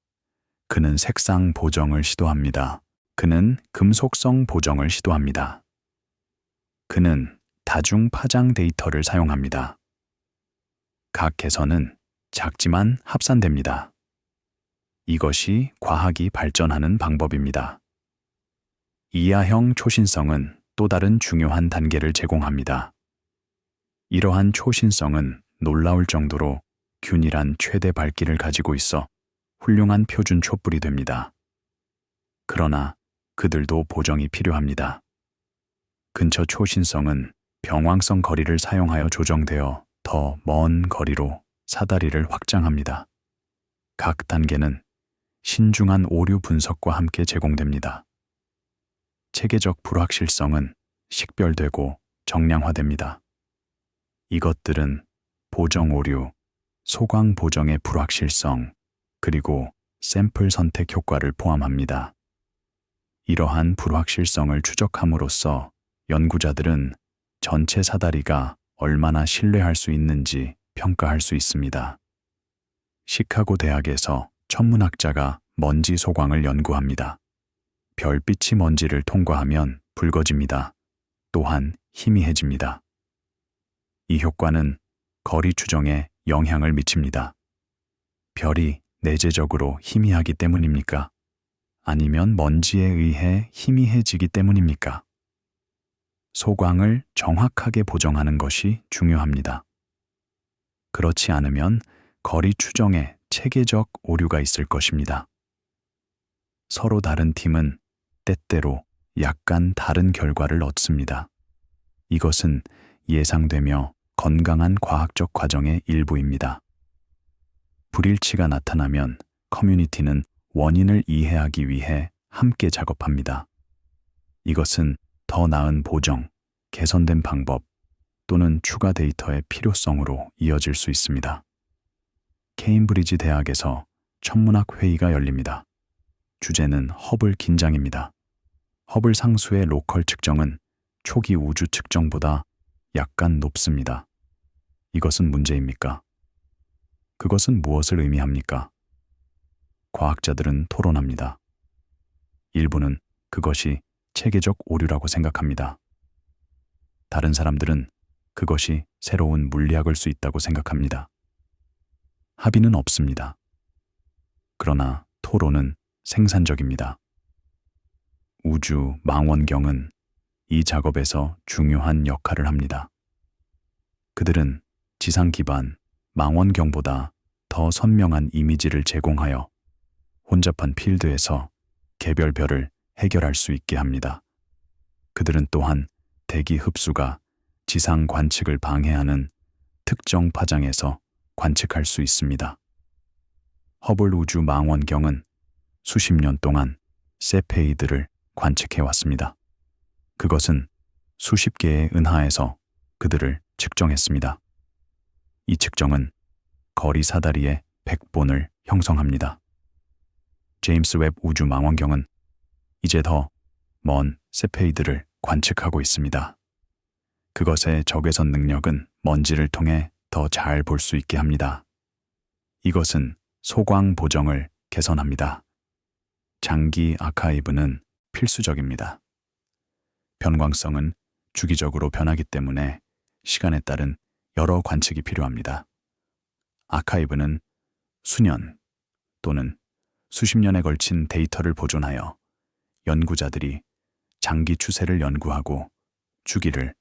그는 색상 보정을 시도합니다. 그는 금속성 보정을 시도합니다. 그는 다중 파장 데이터를 사용합니다. 각 개선은 작지만 합산됩니다. 이것이 과학이 발전하는 방법입니다. 이하형 초신성은 또 다른 중요한 단계를 제공합니다. 이러한 초신성은 놀라울 정도로 균일한 최대 밝기를 가지고 있어 훌륭한 표준 촛불이 됩니다. 그러나 그들도 보정이 필요합니다. 근처 초신성은 병왕성 거리를 사용하여 조정되어 더 먼 거리로 사다리를 확장합니다. 각 단계는 신중한 오류 분석과 함께 제공됩니다. 체계적 불확실성은 식별되고 정량화됩니다. 이것들은 보정 오류, 소광 보정의 불확실성, 그리고 샘플 선택 효과를 포함합니다. 이러한 불확실성을 추적함으로써 연구자들은 전체 사다리가 얼마나 신뢰할 수 있는지 평가할 수 있습니다. 시카고 대학에서 천문학자가 먼지 소광을 연구합니다. 별빛이 먼지를 통과하면 붉어집니다. 또한 희미해집니다. 이 효과는 거리 추정에 영향을 미칩니다. 별이 내재적으로 희미하기 때문입니까? 아니면 먼지에 의해 희미해지기 때문입니까? 소광을 정확하게 보정하는 것이 중요합니다. 그렇지 않으면 거리 추정에 체계적 오류가 있을 것입니다. 서로 다른 팀은 때때로 약간 다른 결과를 얻습니다. 이것은 예상되며 건강한 과학적 과정의 일부입니다. 불일치가 나타나면 커뮤니티는 원인을 이해하기 위해 함께 작업합니다. 이것은 더 나은 보정, 개선된 방법 또는 추가 데이터의 필요성으로 이어질 수 있습니다. 케임브리지 대학에서 천문학 회의가 열립니다. 주제는 허블 긴장입니다. 허블 상수의 로컬 측정은 초기 우주 측정보다 약간 높습니다. 이것은 문제입니까? 그것은 무엇을 의미합니까? 과학자들은 토론합니다. 일부는 그것이 체계적 오류라고 생각합니다. 다른 사람들은 그것이 새로운 물리학일 수 있다고 생각합니다. 합의는 없습니다. 그러나 토론은 생산적입니다. 우주 망원경은 이 작업에서 중요한 역할을 합니다. 그들은 지상 기반 망원경보다 더 선명한 이미지를 제공하여 혼잡한 필드에서 개별 별을 해결할 수 있게 합니다. 그들은 또한 대기 흡수가 지상 관측을 방해하는 특정 파장에서 관측할 수 있습니다. 허블 우주 망원경은 수십 년 동안 세페이드를 관측해왔습니다. 그것은 수십 개의 은하에서 그들을 측정했습니다. 이 측정은 거리 사다리의 100본을 형성합니다. 제임스 웹 우주 망원경은 이제 더 먼 세페이드를 관측하고 있습니다. 그것의 적외선 능력은 먼지를 통해 더 잘 볼 수 있게 합니다. 이것은 소광 보정을 개선합니다. 장기 아카이브는 필수적입니다. 변광성은 주기적으로 변하기 때문에 시간에 따른 여러 관측이 필요합니다. 아카이브는 수년 또는 수십 년에 걸친 데이터를 보존하여 연구자들이 장기 추세를 연구하고 주기를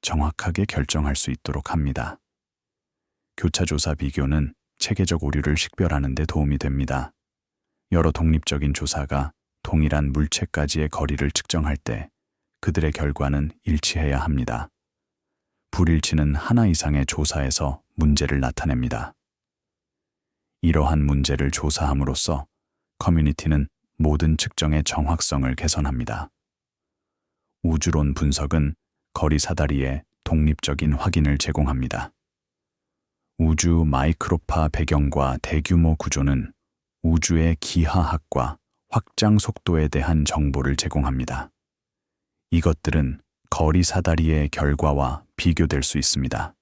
정확하게 결정할 수 있도록 합니다. 교차조사 비교는 체계적 오류를 식별하는 데 도움이 됩니다. 여러 독립적인 조사가 동일한 물체까지의 거리를 측정할 때 그들의 결과는 일치해야 합니다. 불일치는 하나 이상의 조사에서 문제를 나타냅니다. 이러한 문제를 조사함으로써 커뮤니티는 모든 측정의 정확성을 개선합니다. 우주론 분석은 거리 사다리의 독립적인 확인을 제공합니다. 우주 마이크로파 배경과 대규모 구조는 우주의 기하학과 확장 속도에 대한 정보를 제공합니다. 이것들은 거리 사다리의 결과와 비교될 수 있습니다.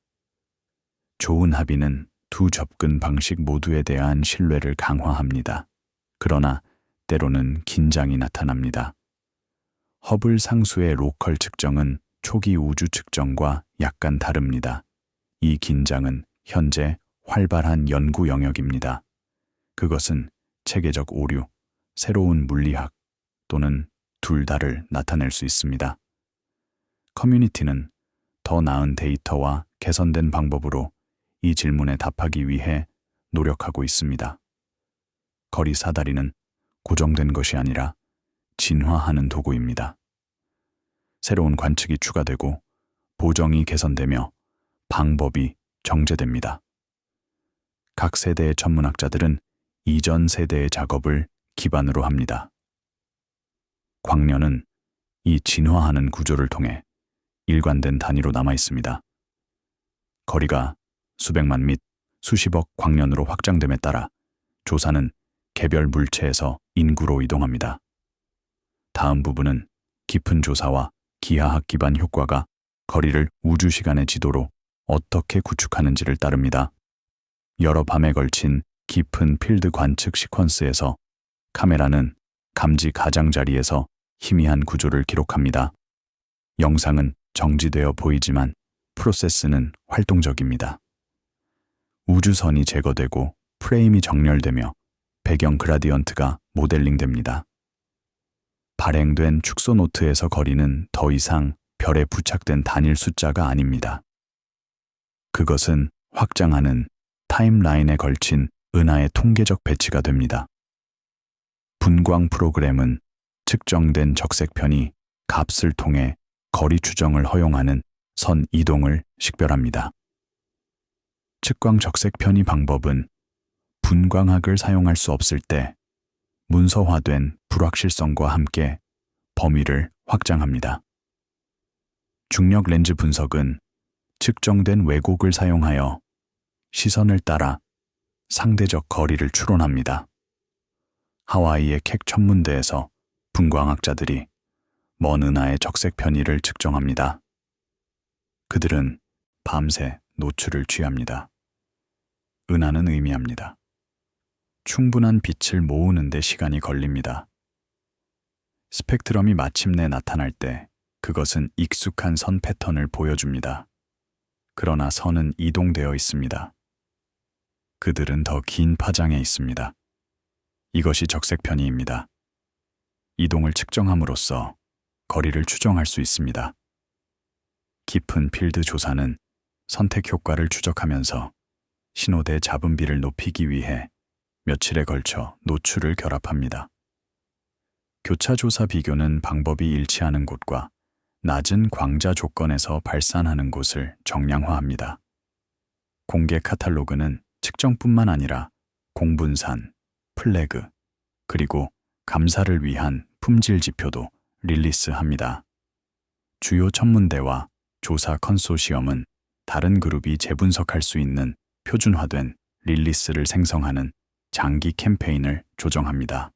좋은 합의는 두 접근 방식 모두에 대한 신뢰를 강화합니다. 그러나 때로는 긴장이 나타납니다. 허블 상수의 로컬 측정은 초기 우주 측정과 약간 다릅니다. 이 긴장은 현재 활발한 연구 영역입니다. 그것은 체계적 오류, 새로운 물리학 또는 둘 다를 나타낼 수 있습니다. 커뮤니티는 더 나은 데이터와 개선된 방법으로 이 질문에 답하기 위해 노력하고 있습니다. 거리 사다리는 고정된 것이 아니라 진화하는 도구입니다. 새로운 관측이 추가되고 보정이 개선되며 방법이 정제됩니다. 각 세대의 천문학자들은 이전 세대의 작업을 기반으로 합니다. 광년은 이 진화하는 구조를 통해 일관된 단위로 남아 있습니다. 거리가 수백만 및 수십억 광년으로 확장됨에 따라 조사는 개별 물체에서 인구로 이동합니다. 다음 부분은 깊은 조사와 기하학 기반 효과가 거리를 우주시간의 지도로 어떻게 구축하는지를 따릅니다. 여러 밤에 걸친 깊은 필드 관측 시퀀스에서 카메라는 감지 가장자리에서 희미한 구조를 기록합니다. 영상은 정지되어 보이지만 프로세스는 활동적입니다. 우주선이 제거되고 프레임이 정렬되며 배경 그라디언트가 모델링됩니다. 발행된 축소 노트에서 거리는 더 이상 별에 부착된 단일 숫자가 아닙니다. 그것은 확장하는 타임라인에 걸친 은하의 통계적 배치가 됩니다. 분광 프로그램은 측정된 적색편이 값을 통해 거리 추정을 허용하는 선 이동을 식별합니다. 측광 적색편이 방법은 분광학을 사용할 수 없을 때 문서화된 불확실성과 함께 범위를 확장합니다. 중력 렌즈 분석은 측정된 왜곡을 사용하여 시선을 따라 상대적 거리를 추론합니다. 하와이의 캑 천문대에서 분광학자들이 먼 은하의 적색 편의를 측정합니다. 그들은 밤새 노출을 취합니다. 은하는 의미합니다. 충분한 빛을 모으는 데 시간이 걸립니다. 스펙트럼이 마침내 나타날 때 그것은 익숙한 선 패턴을 보여줍니다. 그러나 선은 이동되어 있습니다. 그들은 더 긴 파장에 있습니다. 이것이 적색 편의입니다. 이동을 측정함으로써 거리를 추정할 수 있습니다. 깊은 필드 조사는 선택 효과를 추적하면서 신호대 잡음비를 높이기 위해 며칠에 걸쳐 노출을 결합합니다. 교차 조사 비교는 방법이 일치하는 곳과 낮은 광자 조건에서 발산하는 곳을 정량화합니다. 공개 카탈로그는 측정뿐만 아니라 공분산, 플래그, 그리고 감사를 위한 품질 지표도 릴리스합니다. 주요 천문대와 조사 컨소시엄은 다른 그룹이 재분석할 수 있는 표준화된 릴리스를 생성하는 장기 캠페인을 조정합니다.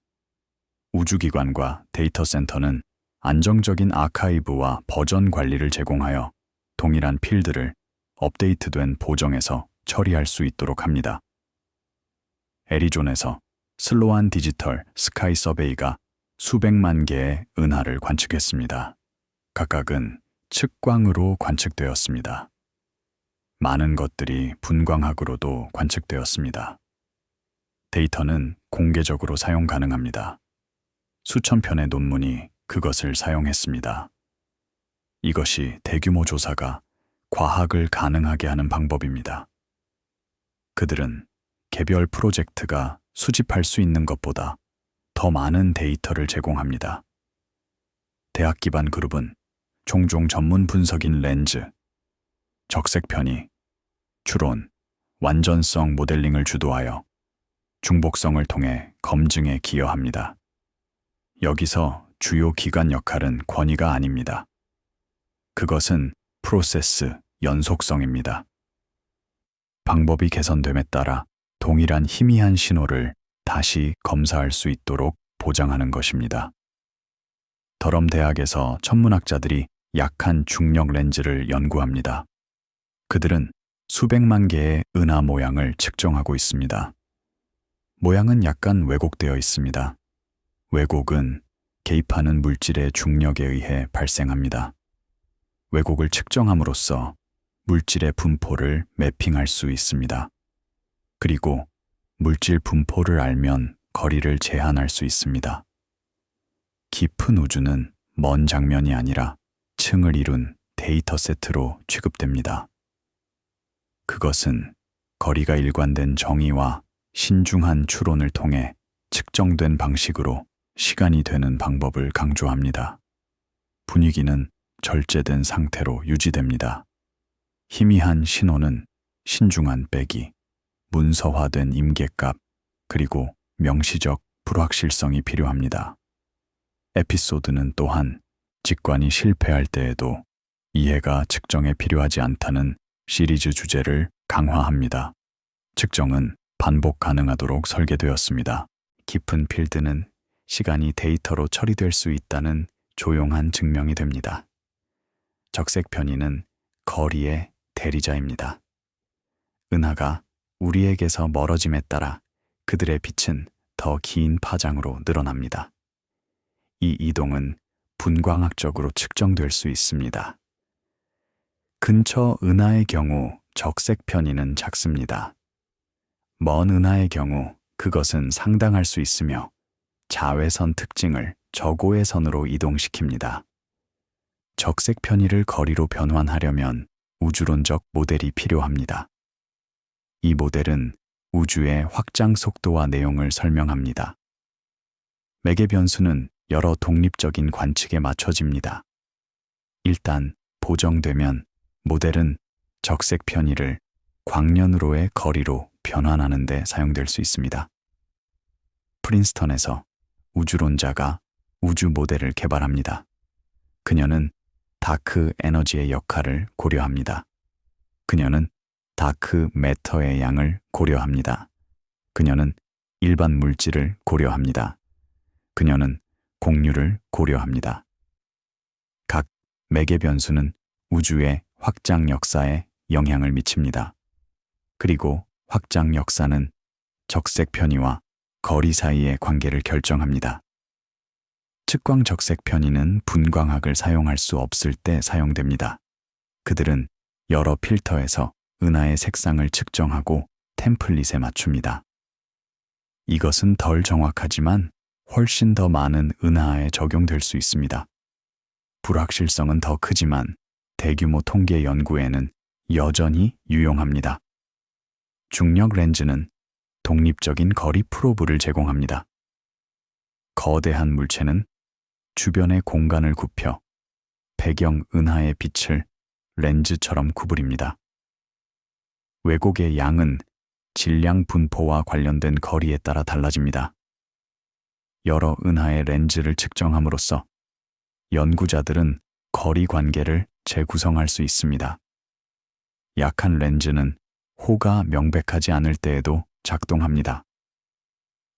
우주기관과 데이터 센터는 안정적인 아카이브와 버전 관리를 제공하여 동일한 필드를 업데이트된 보정에서 처리할 수 있도록 합니다. 애리존에서 슬로안 디지털 스카이 서베이가 수백만 개의 은하를 관측했습니다. 각각은 측광으로 관측되었습니다. 많은 것들이 분광학으로도 관측되었습니다. 데이터는 공개적으로 사용 가능합니다. 수천 편의 논문이 그것을 사용했습니다. 이것이 대규모 조사가 과학을 가능하게 하는 방법입니다. 그들은 개별 프로젝트가 수집할 수 있는 것보다 더 많은 데이터를 제공합니다. 대학 기반 그룹은 종종 전문 분석인 렌즈, 적색 편의, 추론, 완전성 모델링을 주도하여 중복성을 통해 검증에 기여합니다. 여기서 주요 기관 역할은 권위가 아닙니다. 그것은 프로세스, 연속성입니다. 방법이 개선됨에 따라 동일한 희미한 신호를 다시 검사할 수 있도록 보장하는 것입니다. 더럼 대학에서 천문학자들이 약한 중력 렌즈를 연구합니다. 그들은 수백만 개의 은하 모양을 측정하고 있습니다. 모양은 약간 왜곡되어 있습니다. 왜곡은 개입하는 물질의 중력에 의해 발생합니다. 왜곡을 측정함으로써 물질의 분포를 매핑할 수 있습니다. 그리고 물질 분포를 알면 거리를 제한할 수 있습니다. 깊은 우주는 먼 장면이 아니라 층을 이룬 데이터 세트로 취급됩니다. 그것은 거리가 일관된 정의와 신중한 추론을 통해 측정된 방식으로 시간이 되는 방법을 강조합니다. 분위기는 절제된 상태로 유지됩니다. 희미한 신호는 신중한 빼기, 문서화된 임계값, 그리고 명시적 불확실성이 필요합니다. 에피소드는 또한 직관이 실패할 때에도 이해가 측정에 필요하지 않다는 시리즈 주제를 강화합니다. 측정은 반복 가능하도록 설계되었습니다. 깊은 필드는 시간이 데이터로 처리될 수 있다는 조용한 증명이 됩니다. 적색 편의는 거리의 대리자입니다. 은하가 우리에게서 멀어짐에 따라 그들의 빛은 더 긴 파장으로 늘어납니다. 이 이동은 분광학적으로 측정될 수 있습니다. 근처 은하의 경우 적색 편의는 작습니다. 먼 은하의 경우 그것은 상당할 수 있으며 자외선 특징을 저고의 선으로 이동시킵니다. 적색 편의를 거리로 변환하려면 우주론적 모델이 필요합니다. 이 모델은 우주의 확장 속도와 내용을 설명합니다. 매개 변수는 여러 독립적인 관측에 맞춰집니다. 일단 보정되면 모델은 적색 편의를 광년으로의 거리로 변환하는 데 사용될 수 있습니다. 프린스턴에서 우주론자가 우주 모델을 개발합니다. 그녀는 다크 에너지의 역할을 고려합니다. 그녀는 다크 매터의 양을 고려합니다. 그녀는 일반 물질을 고려합니다. 그녀는 공률을 고려합니다. 각 매개 변수는 우주의 확장 역사에 영향을 미칩니다. 그리고 확장 역사는 적색 편의와 거리 사이의 관계를 결정합니다. 측광 적색 편의는 분광학을 사용할 수 없을 때 사용됩니다. 그들은 여러 필터에서 은하의 색상을 측정하고 템플릿에 맞춥니다. 이것은 덜 정확하지만 훨씬 더 많은 은하에 적용될 수 있습니다. 불확실성은 더 크지만 대규모 통계 연구에는 여전히 유용합니다. 중력 렌즈는 독립적인 거리 프로브를 제공합니다. 거대한 물체는 주변의 공간을 굽혀 배경 은하의 빛을 렌즈처럼 구부립니다. 왜곡의 양은 질량 분포와 관련된 거리에 따라 달라집니다. 여러 은하의 렌즈를 측정함으로써 연구자들은 거리 관계를 재구성할 수 있습니다. 약한 렌즈는 호가 명백하지 않을 때에도 작동합니다.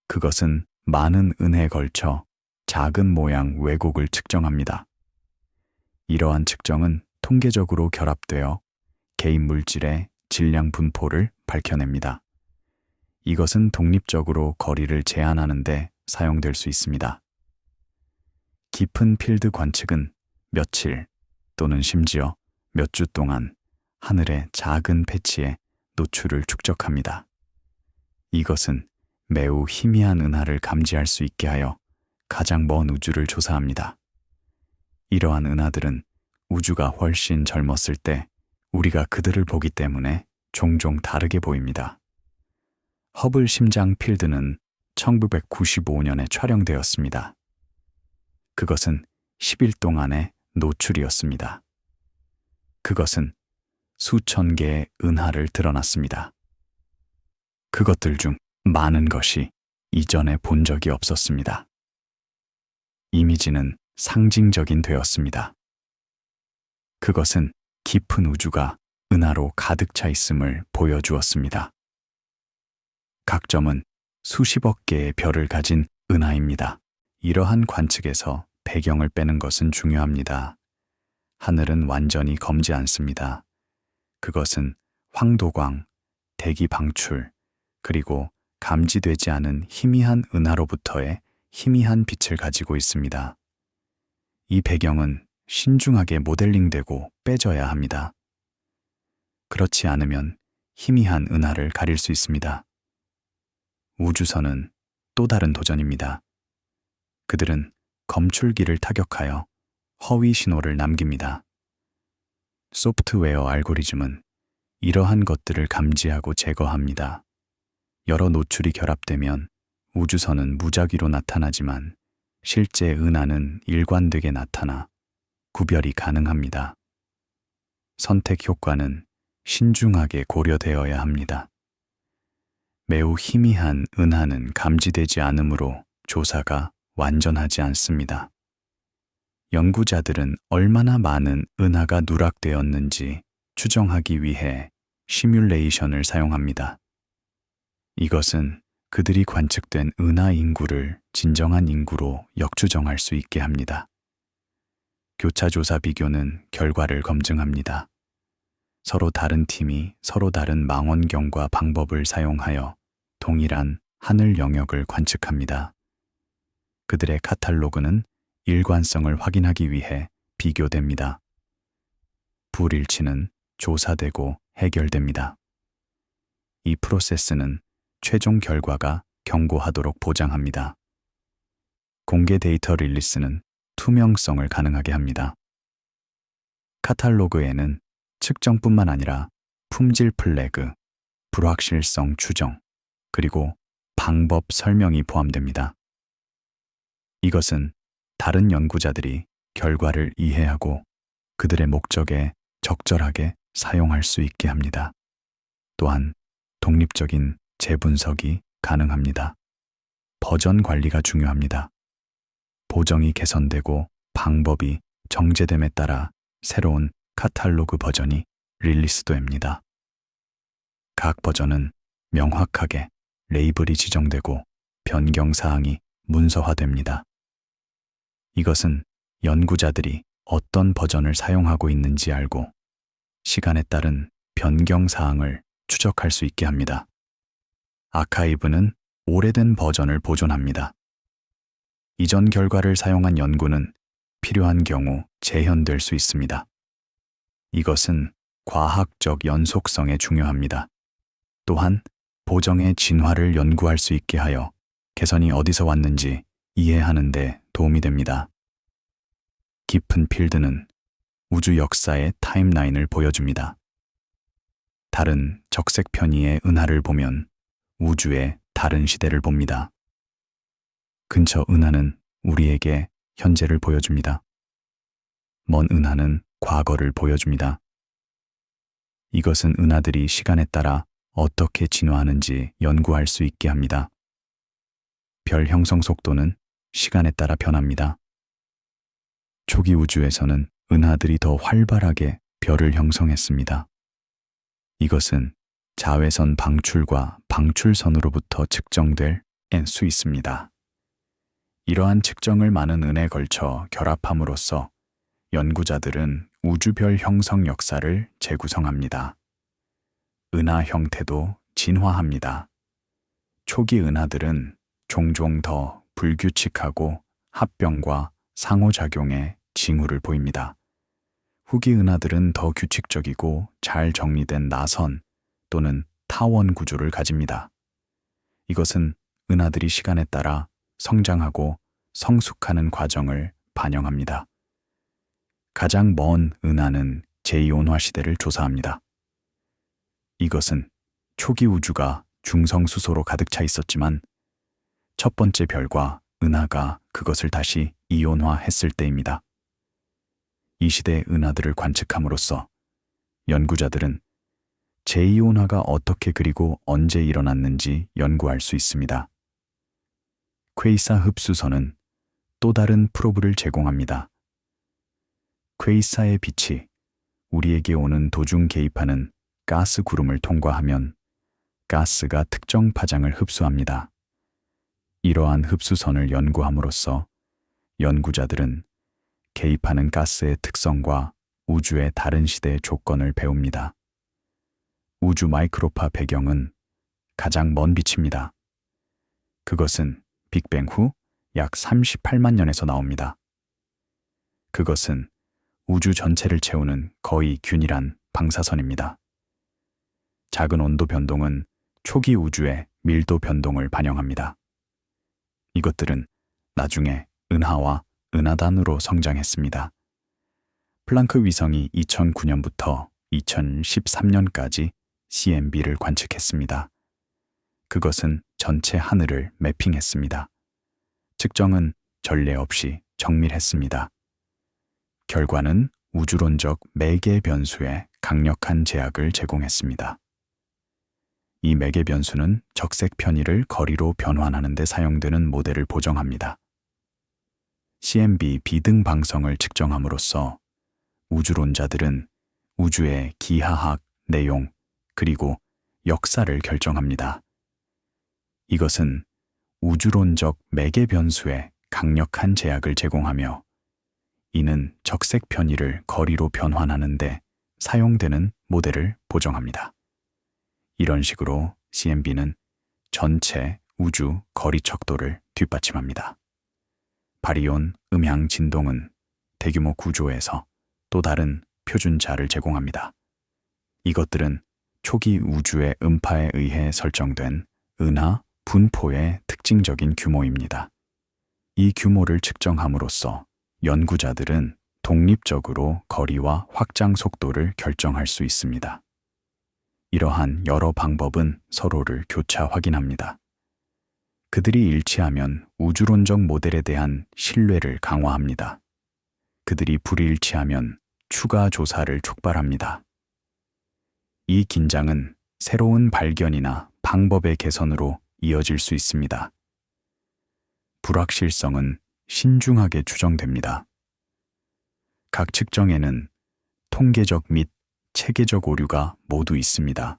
그것은 많은 은해에 걸쳐 작은 모양 왜곡을 측정합니다. 이러한 측정은 통계적으로 결합되어 개인 물질의 질량 분포를 밝혀냅니다. 이것은 독립적으로 거리를 제한하는 데 사용될 수 있습니다. 깊은 필드 관측은 며칠 또는 심지어 몇 주 동안 하늘의 작은 패치에 노출을 축적합니다. 이것은 매우 희미한 은하를 감지할 수 있게 하여 가장 먼 우주를 조사합니다. 이러한 은하들은 우주가 훨씬 젊었을 때 우리가 그들을 보기 때문에 종종 다르게 보입니다. 허블 심장 필드는 1995년에 촬영되었습니다. 그것은 10일 동안의 노출이었습니다. 그것은 수천 개의 은하를 드러났습니다. 그것들 중 많은 것이 이전에 본 적이 없었습니다. 이미지는 상징적인 되었습니다. 그것은 깊은 우주가 은하로 가득 차 있음을 보여주었습니다. 각 점은 수십억 개의 별을 가진 은하입니다. 이러한 관측에서 배경을 빼는 것은 중요합니다. 하늘은 완전히 검지 않습니다. 그것은 황도광, 대기 방출, 그리고 감지되지 않은 희미한 은하로부터의 희미한 빛을 가지고 있습니다. 이 배경은 신중하게 모델링되고 빼져야 합니다. 그렇지 않으면 희미한 은하를 가릴 수 있습니다. 우주선은 또 다른 도전입니다. 그들은 검출기를 타격하여 허위 신호를 남깁니다. 소프트웨어 알고리즘은 이러한 것들을 감지하고 제거합니다. 여러 노출이 결합되면 우주선은 무작위로 나타나지만 실제 은하는 일관되게 나타나 구별이 가능합니다. 선택 효과는 신중하게 고려되어야 합니다. 매우 희미한 은하는 감지되지 않으므로 조사가 완전하지 않습니다. 연구자들은 얼마나 많은 은하가 누락되었는지 추정하기 위해 시뮬레이션을 사용합니다. 이것은 그들이 관측된 은하 인구를 진정한 인구로 역추정할 수 있게 합니다. 교차조사 비교는 결과를 검증합니다. 서로 다른 팀이 서로 다른 망원경과 방법을 사용하여 동일한 하늘 영역을 관측합니다. 그들의 카탈로그는 일관성을 확인하기 위해 비교됩니다. 불일치는 조사되고 해결됩니다. 이 프로세스는 최종 결과가 견고하도록 보장합니다. 공개 데이터 릴리스는 투명성을 가능하게 합니다. 카탈로그에는 측정뿐만 아니라 품질 플래그, 불확실성 추정, 그리고 방법 설명이 포함됩니다. 이것은 다른 연구자들이 결과를 이해하고 그들의 목적에 적절하게 사용할 수 있게 합니다. 또한 독립적인 재분석이 가능합니다. 버전 관리가 중요합니다. 보정이 개선되고 방법이 정제됨에 따라 새로운 카탈로그 버전이 릴리스됩니다. 각 버전은 명확하게 레이블이 지정되고 변경 사항이 문서화됩니다. 이것은 연구자들이 어떤 버전을 사용하고 있는지 알고 시간에 따른 변경 사항을 추적할 수 있게 합니다. 아카이브는 오래된 버전을 보존합니다. 이전 결과를 사용한 연구는 필요한 경우 재현될 수 있습니다. 이것은 과학적 연속성에 중요합니다. 또한 보정의 진화를 연구할 수 있게 하여 개선이 어디서 왔는지 이해하는 데 도움이 됩니다. 깊은 필드는 우주 역사의 타임라인을 보여줍니다. 다른 적색 편의의 은하를 보면 우주의 다른 시대를 봅니다. 근처 은하는 우리에게 현재를 보여줍니다. 먼 은하는 과거를 보여줍니다. 이것은 은하들이 시간에 따라 어떻게 진화하는지 연구할 수 있게 합니다. 별 형성 속도는 시간에 따라 변합니다. 초기 우주에서는 은하들이 더 활발하게 별을 형성했습니다. 이것은 자외선 방출과 방출선으로부터 측정될 수 있습니다. 이러한 측정을 많은 은에 걸쳐 결합함으로써 연구자들은 우주별 형성 역사를 재구성합니다. 은하 형태도 진화합니다. 초기 은하들은 종종 더 불규칙하고 합병과 상호작용의 징후를 보입니다. 후기 은하들은 더 규칙적이고 잘 정리된 나선 또는 타원 구조를 가집니다. 이것은 은하들이 시간에 따라 성장하고 성숙하는 과정을 반영합니다. 가장 먼 은하는 제2온화 시대를 조사합니다. 이것은 초기 우주가 중성수소로 가득 차 있었지만 첫 번째 별과 은하가 그것을 다시 이온화했을 때입니다. 이 시대의 은하들을 관측함으로써 연구자들은 제2온화가 어떻게 그리고 언제 일어났는지 연구할 수 있습니다. 퀘이사 흡수선은 또 다른 프로브를 제공합니다. 퀘이사의 빛이 우리에게 오는 도중 개입하는 가스 구름을 통과하면 가스가 특정 파장을 흡수합니다. 이러한 흡수선을 연구함으로써 연구자들은 개입하는 가스의 특성과 우주의 다른 시대의 조건을 배웁니다. 우주 마이크로파 배경은 가장 먼 빛입니다. 그것은 빅뱅 후 약 38만 년에서 나옵니다. 그것은 우주 전체를 채우는 거의 균일한 방사선입니다. 작은 온도 변동은 초기 우주의 밀도 변동을 반영합니다. 이것들은 나중에 은하와 은하단으로 성장했습니다. 플랑크 위성이 2009년부터 2013년까지 CMB를 관측했습니다. 그것은 전체 하늘을 매핑했습니다. 측정은 전례 없이 정밀했습니다. 결과는 우주론적 매개 변수에 강력한 제약을 제공했습니다. 이 매개 변수는 적색 편의를 거리로 변환하는 데 사용되는 모델을 보정합니다. CMB 비등 방성을 측정함으로써 우주론자들은 우주의 기하학, 내용, 그리고 역사를 결정합니다. 이것은 우주론적 매개 변수에 강력한 제약을 제공하며 이는 적색 편의를 거리로 변환하는 데 사용되는 모델을 보정합니다. 이런 식으로 CMB는 전체 우주 거리 척도를 뒷받침합니다. 바리온 음향 진동은 대규모 구조에서 또 다른 표준자를 제공합니다. 이것들은 초기 우주의 음파에 의해 설정된 은하 분포의 특징적인 규모입니다. 이 규모를 측정함으로써 연구자들은 독립적으로 거리와 확장 속도를 결정할 수 있습니다. 이러한 여러 방법은 서로를 교차 확인합니다. 그들이 일치하면 우주론적 모델에 대한 신뢰를 강화합니다. 그들이 불일치하면 추가 조사를 촉발합니다. 이 긴장은 새로운 발견이나 방법의 개선으로 이어질 수 있습니다. 불확실성은 신중하게 추정됩니다. 각 측정에는 통계적 및 체계적 오류가 모두 있습니다.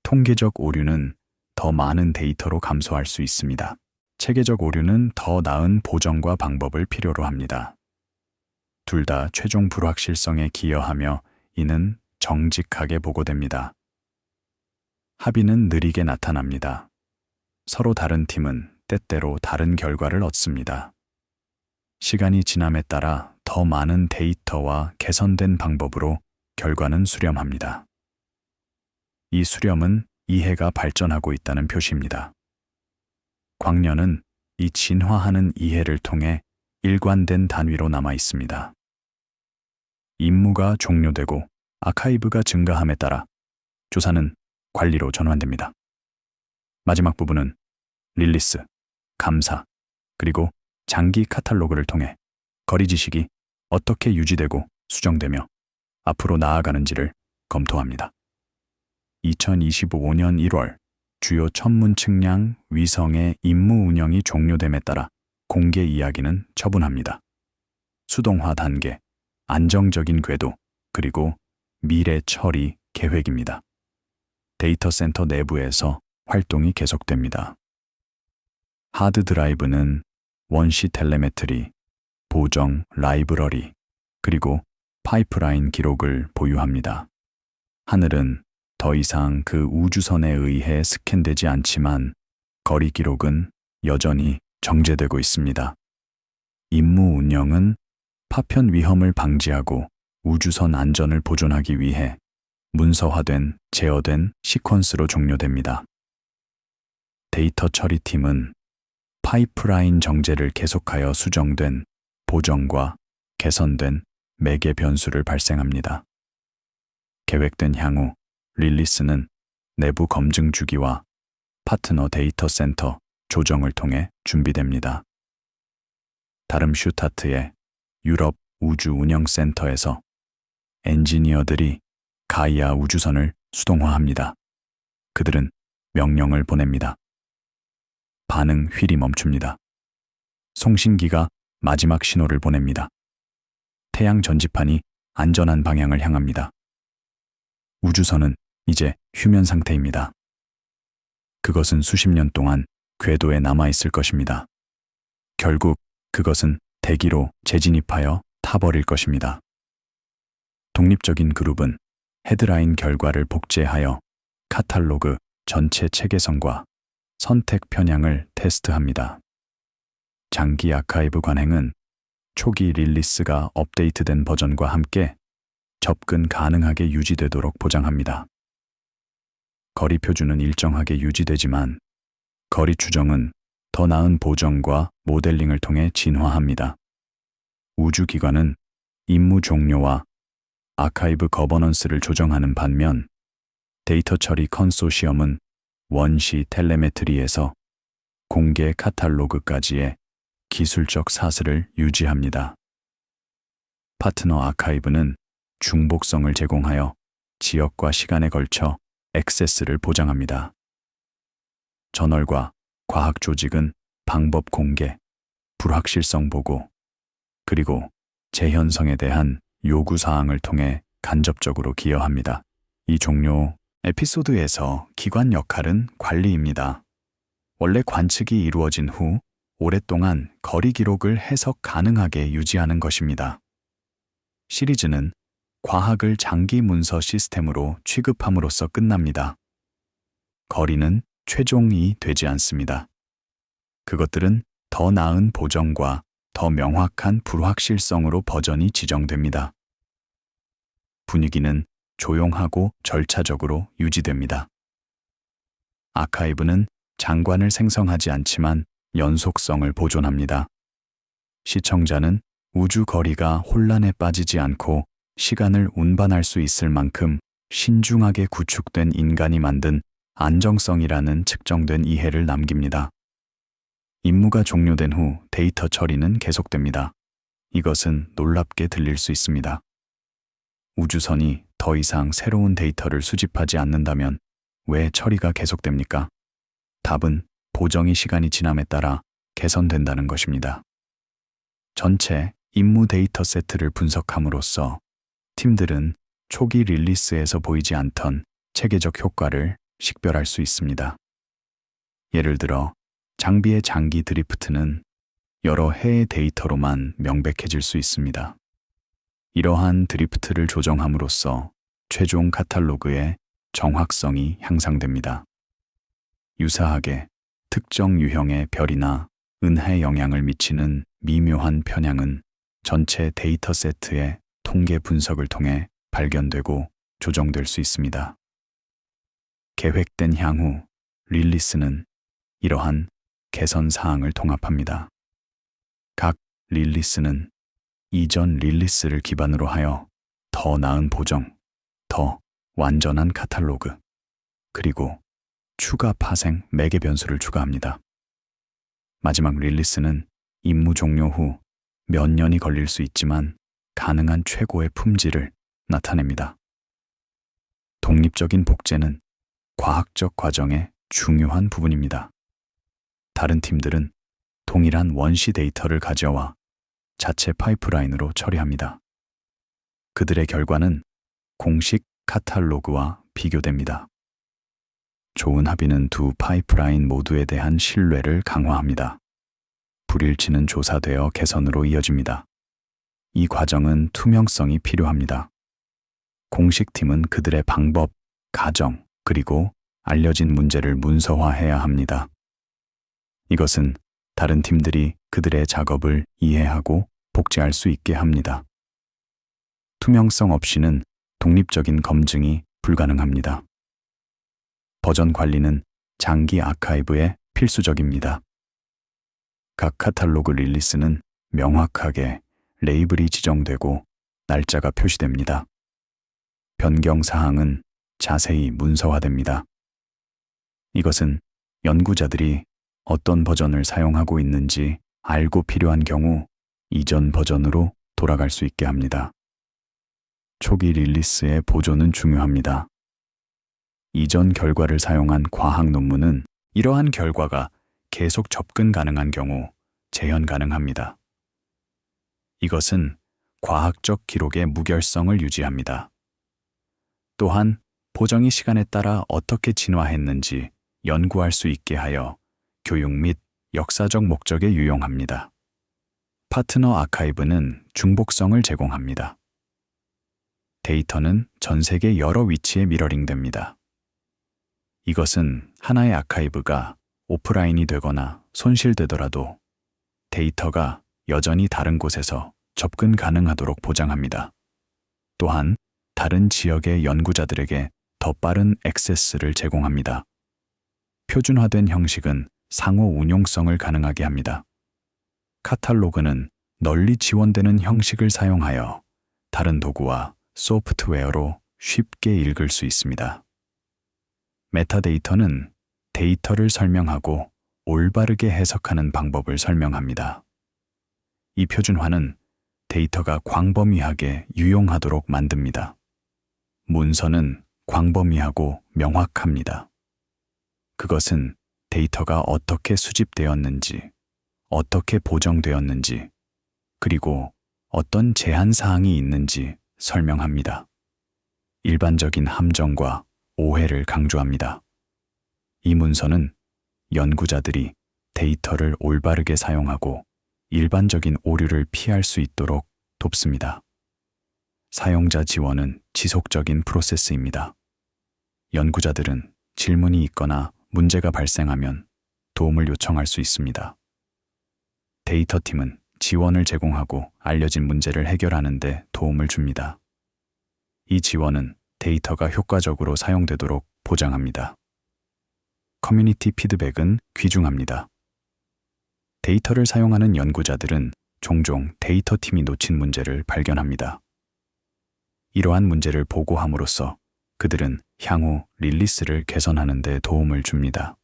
통계적 오류는 더 많은 데이터로 감소할 수 있습니다. 체계적 오류는 더 나은 보정과 방법을 필요로 합니다. 둘 다 최종 불확실성에 기여하며 이는 정직하게 보고됩니다. 합의는 느리게 나타납니다. 서로 다른 팀은 때때로 다른 결과를 얻습니다. 시간이 지남에 따라 더 많은 데이터와 개선된 방법으로 결과는 수렴합니다. 이 수렴은 이해가 발전하고 있다는 표시입니다. 광년은 이 진화하는 이해를 통해 일관된 단위로 남아 있습니다. 임무가 종료되고 아카이브가 증가함에 따라 조사는 관리로 전환됩니다. 마지막 부분은 릴리스, 감사, 그리고 장기 카탈로그를 통해 거리 지식이 어떻게 유지되고 수정되며 앞으로 나아가는지를 검토합니다. 2025년 1월 주요 천문 측량 위성의 임무 운영이 종료됨에 따라 공개 이야기는 처분합니다. 수동화 단계, 안정적인 궤도, 그리고 미래 처리 계획입니다. 데이터 센터 내부에서 활동이 계속됩니다. 하드 드라이브는 원시 텔레메트리, 보정 라이브러리, 그리고 파이프라인 기록을 보유합니다. 하늘은 더 이상 그 우주선에 의해 스캔되지 않지만 거리 기록은 여전히 정제되고 있습니다. 임무 운영은 파편 위험을 방지하고 우주선 안전을 보존하기 위해 문서화된, 제어된 시퀀스로 종료됩니다. 데이터 처리팀은 파이프라인 정제를 계속하여 수정된, 보정과 개선된 매개 변수를 발생합니다. 계획된 향후 릴리스는 내부 검증 주기와 파트너 데이터 센터 조정을 통해 준비됩니다. 다름슈타트의 유럽 우주 운영 센터에서 엔지니어들이 가이아 우주선을 수동화합니다. 그들은 명령을 보냅니다. 반응 휠이 멈춥니다. 송신기가 마지막 신호를 보냅니다. 태양 전지판이 안전한 방향을 향합니다. 우주선은 이제 휴면 상태입니다. 그것은 수십 년 동안 궤도에 남아있을 것입니다. 결국 그것은 대기로 재진입하여 타버릴 것입니다. 독립적인 그룹은 헤드라인 결과를 복제하여 카탈로그 전체 체계성과 선택 편향을 테스트합니다. 장기 아카이브 관행은 초기 릴리스가 업데이트된 버전과 함께 접근 가능하게 유지되도록 보장합니다. 거리 표준은 일정하게 유지되지만 거리 추정은 더 나은 보정과 모델링을 통해 진화합니다. 우주기관은 임무 종료와 아카이브 거버넌스를 조정하는 반면 데이터 처리 컨소시엄은 원시 텔레메트리에서 공개 카탈로그까지의 기술적 사슬을 유지합니다. 파트너 아카이브는 중복성을 제공하여 지역과 시간에 걸쳐 액세스를 보장합니다. 저널과 과학 조직은 방법 공개, 불확실성 보고, 그리고 재현성에 대한 요구사항을 통해 간접적으로 기여합니다. 이 종료 에피소드에서 기관 역할은 관리입니다. 원래 관측이 이루어진 후 오랫동안 거리 기록을 해석 가능하게 유지하는 것입니다. 시리즈는 과학을 장기 문서 시스템으로 취급함으로써 끝납니다. 거리는 최종이 되지 않습니다. 그것들은 더 나은 보정과 더 명확한 불확실성으로 버전이 지정됩니다. 분위기는 조용하고 절차적으로 유지됩니다. 아카이브는 장관을 생성하지 않지만 연속성을 보존합니다. 시청자는 우주 거리가 혼란에 빠지지 않고 시간을 운반할 수 있을 만큼 신중하게 구축된 인간이 만든 안정성이라는 측정된 이해를 남깁니다. 임무가 종료된 후 데이터 처리는 계속됩니다. 이것은 놀랍게 들릴 수 있습니다. 우주선이 더 이상 새로운 데이터를 수집하지 않는다면 왜 처리가 계속됩니까? 답은 보정이 시간이 지남에 따라 개선된다는 것입니다. 전체 임무 데이터 세트를 분석함으로써 팀들은 초기 릴리스에서 보이지 않던 체계적 효과를 식별할 수 있습니다. 예를 들어 장비의 장기 드리프트는 여러 해의 데이터로만 명백해질 수 있습니다. 이러한 드리프트를 조정함으로써 최종 카탈로그의 정확성이 향상됩니다. 유사하게 특정 유형의 별이나 은하에 영향을 미치는 미묘한 편향은 전체 데이터 세트의 통계 분석을 통해 발견되고 조정될 수 있습니다. 계획된 향후 릴리스는 이러한 개선 사항을 통합합니다. 각 릴리스는 이전 릴리스를 기반으로 하여 더 나은 보정, 더 완전한 카탈로그, 그리고 추가 파생 매개 변수를 추가합니다. 마지막 릴리스는 임무 종료 후 몇 년이 걸릴 수 있지만 가능한 최고의 품질을 나타냅니다. 독립적인 복제는 과학적 과정의 중요한 부분입니다. 다른 팀들은 동일한 원시 데이터를 가져와 자체 파이프라인으로 처리합니다. 그들의 결과는 공식 카탈로그와 비교됩니다. 좋은 합의는 두 파이프라인 모두에 대한 신뢰를 강화합니다. 불일치는 조사되어 개선으로 이어집니다. 이 과정은 투명성이 필요합니다. 공식팀은 그들의 방법, 가정, 그리고 알려진 문제를 문서화해야 합니다. 이것은 다른 팀들이 그들의 작업을 이해하고 복제할 수 있게 합니다. 투명성 없이는 독립적인 검증이 불가능합니다. 버전 관리는 장기 아카이브에 필수적입니다. 각 카탈로그 릴리스는 명확하게 레이블이 지정되고 날짜가 표시됩니다. 변경 사항은 자세히 문서화됩니다. 이것은 연구자들이 어떤 버전을 사용하고 있는지 알고 필요한 경우 이전 버전으로 돌아갈 수 있게 합니다. 초기 릴리스의 보존은 중요합니다. 이전 결과를 사용한 과학 논문은 이러한 결과가 계속 접근 가능한 경우 재현 가능합니다. 이것은 과학적 기록의 무결성을 유지합니다. 또한 보정이 시간에 따라 어떻게 진화했는지 연구할 수 있게 하여 교육 및 역사적 목적에 유용합니다. 파트너 아카이브는 중복성을 제공합니다. 데이터는 전 세계 여러 위치에 미러링됩니다. 이것은 하나의 아카이브가 오프라인이 되거나 손실되더라도 데이터가 여전히 다른 곳에서 접근 가능하도록 보장합니다. 또한 다른 지역의 연구자들에게 더 빠른 액세스를 제공합니다. 표준화된 형식은 상호 운용성을 가능하게 합니다. 카탈로그는 널리 지원되는 형식을 사용하여 다른 도구와 소프트웨어로 쉽게 읽을 수 있습니다. 메타데이터는 데이터를 설명하고 올바르게 해석하는 방법을 설명합니다. 이 표준화는 데이터가 광범위하게 유용하도록 만듭니다. 문서는 광범위하고 명확합니다. 그것은 데이터가 어떻게 수집되었는지, 어떻게 보정되었는지, 그리고 어떤 제한 사항이 있는지 설명합니다. 일반적인 함정과 오해를 강조합니다. 이 문서는 연구자들이 데이터를 올바르게 사용하고 일반적인 오류를 피할 수 있도록 돕습니다. 사용자 지원은 지속적인 프로세스입니다. 연구자들은 질문이 있거나 문제가 발생하면 도움을 요청할 수 있습니다. 데이터팀은 지원을 제공하고 알려진 문제를 해결하는 데 도움을 줍니다. 이 지원은 데이터가 효과적으로 사용되도록 보장합니다. 커뮤니티 피드백은 귀중합니다. 데이터를 사용하는 연구자들은 종종 데이터팀이 놓친 문제를 발견합니다. 이러한 문제를 보고함으로써 그들은 향후 릴리스를 개선하는 데 도움을 줍니다.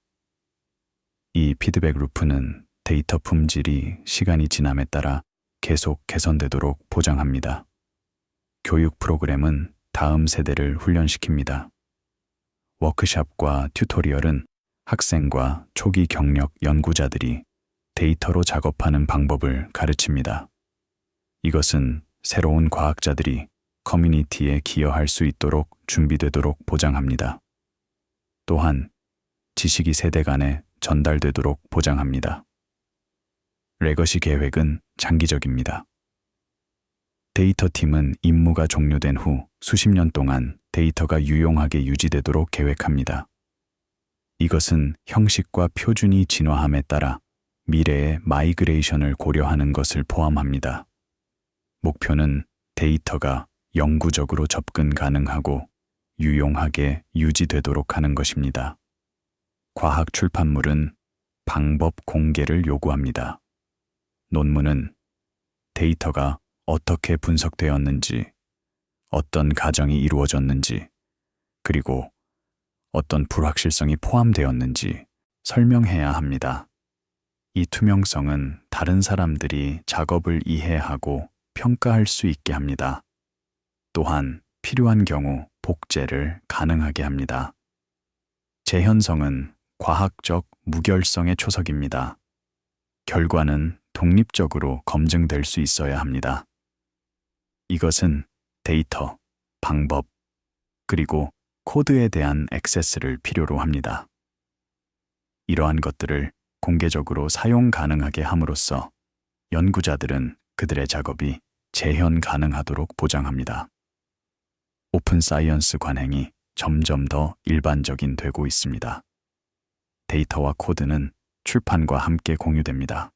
이 피드백 루프는 데이터 품질이 시간이 지남에 따라 계속 개선되도록 보장합니다. 교육 프로그램은 다음 세대를 훈련시킵니다. 워크숍과 튜토리얼은 학생과 초기 경력 연구자들이 데이터로 작업하는 방법을 가르칩니다. 이것은 새로운 과학자들이 커뮤니티에 기여할 수 있도록 준비되도록 보장합니다. 또한 지식이 세대 간에 전달되도록 보장합니다. 레거시 계획은 장기적입니다. 데이터팀은 임무가 종료된 후 수십 년 동안 데이터가 유용하게 유지되도록 계획합니다. 이것은 형식과 표준이 진화함에 따라 미래의 마이그레이션을 고려하는 것을 포함합니다. 목표는 데이터가 영구적으로 접근 가능하고 유용하게 유지되도록 하는 것입니다. 과학 출판물은 방법 공개를 요구합니다. 논문은 데이터가 어떻게 분석되었는지, 어떤 가정이 이루어졌는지, 그리고 어떤 불확실성이 포함되었는지 설명해야 합니다. 이 투명성은 다른 사람들이 작업을 이해하고 평가할 수 있게 합니다. 또한 필요한 경우 복제를 가능하게 합니다. 재현성은 과학적 무결성의 초석입니다. 결과는 독립적으로 검증될 수 있어야 합니다. 이것은 데이터, 방법, 그리고 코드에 대한 액세스를 필요로 합니다. 이러한 것들을 공개적으로 사용 가능하게 함으로써 연구자들은 그들의 작업이 재현 가능하도록 보장합니다. 오픈 사이언스 관행이 점점 더 일반적인 되고 있습니다. 데이터와 코드는 출판과 함께 공유됩니다.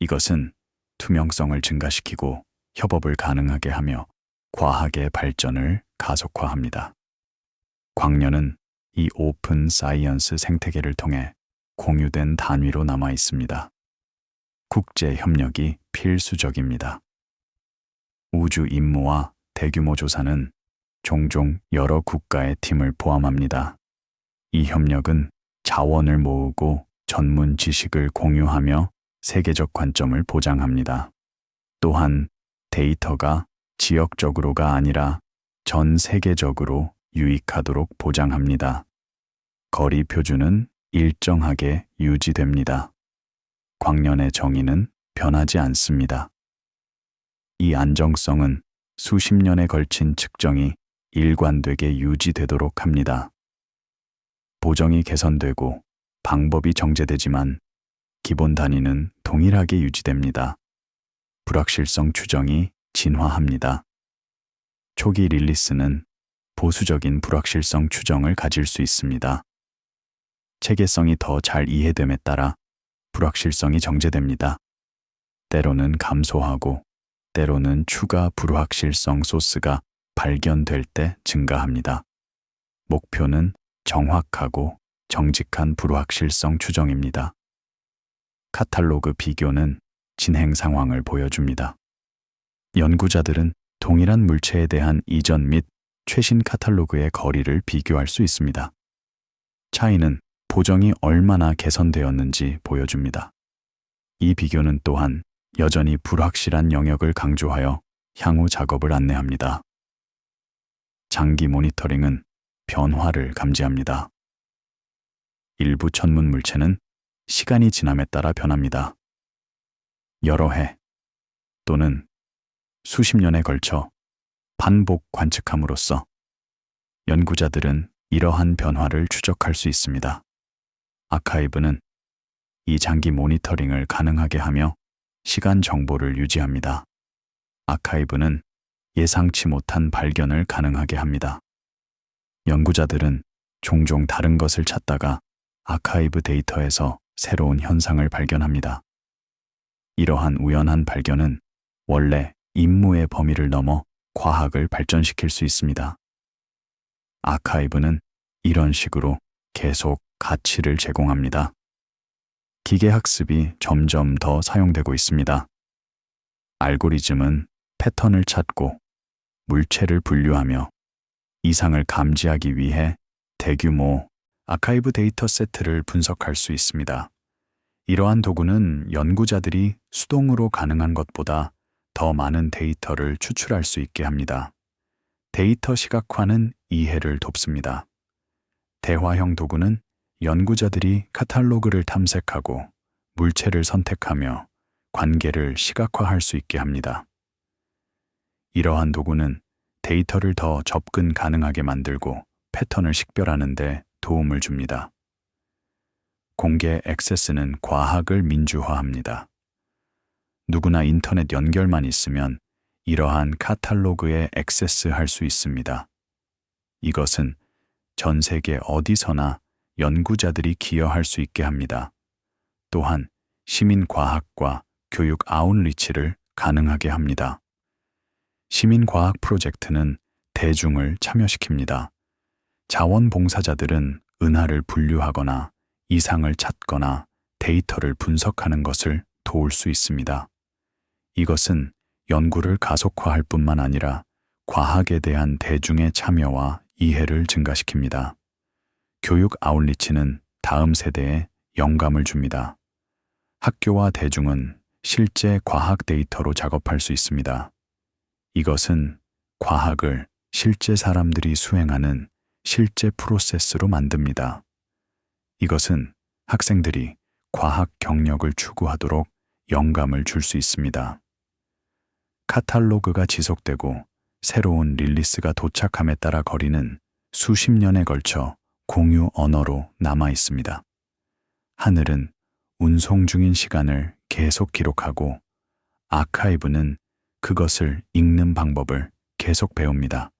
이것은 투명성을 증가시키고 협업을 가능하게 하며 과학의 발전을 가속화합니다. 광년은 이 오픈 사이언스 생태계를 통해 공유된 단위로 남아 있습니다. 국제 협력이 필수적입니다. 우주 임무와 대규모 조사는 종종 여러 국가의 팀을 포함합니다. 이 협력은 자원을 모으고 전문 지식을 공유하며 세계적 관점을 보장합니다. 또한 데이터가 지역적으로가 아니라 전 세계적으로 유익하도록 보장합니다. 거리 표준은 일정하게 유지됩니다. 광년의 정의는 변하지 않습니다. 이 안정성은 수십 년에 걸친 측정이 일관되게 유지되도록 합니다. 보정이 개선되고 방법이 정제되지만 기본 단위는 동일하게 유지됩니다. 불확실성 추정이 진화합니다. 초기 릴리스는 보수적인 불확실성 추정을 가질 수 있습니다. 체계성이 더 잘 이해됨에 따라 불확실성이 정제됩니다. 때로는 감소하고 때로는 추가 불확실성 소스가 발견될 때 증가합니다. 목표는 정확하고 정직한 불확실성 추정입니다. 카탈로그 비교는 진행 상황을 보여줍니다. 연구자들은 동일한 물체에 대한 이전 및 최신 카탈로그의 거리를 비교할 수 있습니다. 차이는 보정이 얼마나 개선되었는지 보여줍니다. 이 비교는 또한 여전히 불확실한 영역을 강조하여 향후 작업을 안내합니다. 장기 모니터링은 변화를 감지합니다. 일부 천문 물체는 시간이 지남에 따라 변합니다. 여러 해 또는 수십 년에 걸쳐 반복 관측함으로써 연구자들은 이러한 변화를 추적할 수 있습니다. 아카이브는 이 장기 모니터링을 가능하게 하며 시간 정보를 유지합니다. 아카이브는 예상치 못한 발견을 가능하게 합니다. 연구자들은 종종 다른 것을 찾다가 아카이브 데이터에서 새로운 현상을 발견합니다. 이러한 우연한 발견은 원래 임무의 범위를 넘어 과학을 발전시킬 수 있습니다. 아카이브는 이런 식으로 계속 가치를 제공합니다. 기계학습이 점점 더 사용되고 있습니다. 알고리즘은 패턴을 찾고 물체를 분류하며 이상을 감지하기 위해 대규모 아카이브 데이터 세트를 분석할 수 있습니다. 이러한 도구는 연구자들이 수동으로 가능한 것보다 더 많은 데이터를 추출할 수 있게 합니다. 데이터 시각화는 이해를 돕습니다. 대화형 도구는 연구자들이 카탈로그를 탐색하고 물체를 선택하며 관계를 시각화할 수 있게 합니다. 이러한 도구는 데이터를 더 접근 가능하게 만들고 패턴을 식별하는 데 도움을 줍니다. 공개 액세스는 과학을 민주화합니다. 누구나 인터넷 연결만 있으면 이러한 카탈로그에 액세스할 수 있습니다. 이것은 전 세계 어디서나 연구자들이 기여할 수 있게 합니다. 또한 시민과학과 교육 아웃리치를 가능하게 합니다. 시민과학 프로젝트는 대중을 참여시킵니다. 자원봉사자들은 은하를 분류하거나 이상을 찾거나 데이터를 분석하는 것을 도울 수 있습니다. 이것은 연구를 가속화할 뿐만 아니라 과학에 대한 대중의 참여와 이해를 증가시킵니다. 교육 아웃리치는 다음 세대에 영감을 줍니다. 학교와 대중은 실제 과학 데이터로 작업할 수 있습니다. 이것은 과학을 실제 사람들이 수행하는 실제 프로세스로 만듭니다. 이것은 학생들이 과학 경력을 추구하도록 영감을 줄 수 있습니다. 카탈로그가 지속되고 새로운 릴리스가 도착함에 따라 거리는 수십 년에 걸쳐 공유 언어로 남아 있습니다. 하늘은 운송 중인 시간을 계속 기록하고 아카이브는 그것을 읽는 방법을 계속 배웁니다.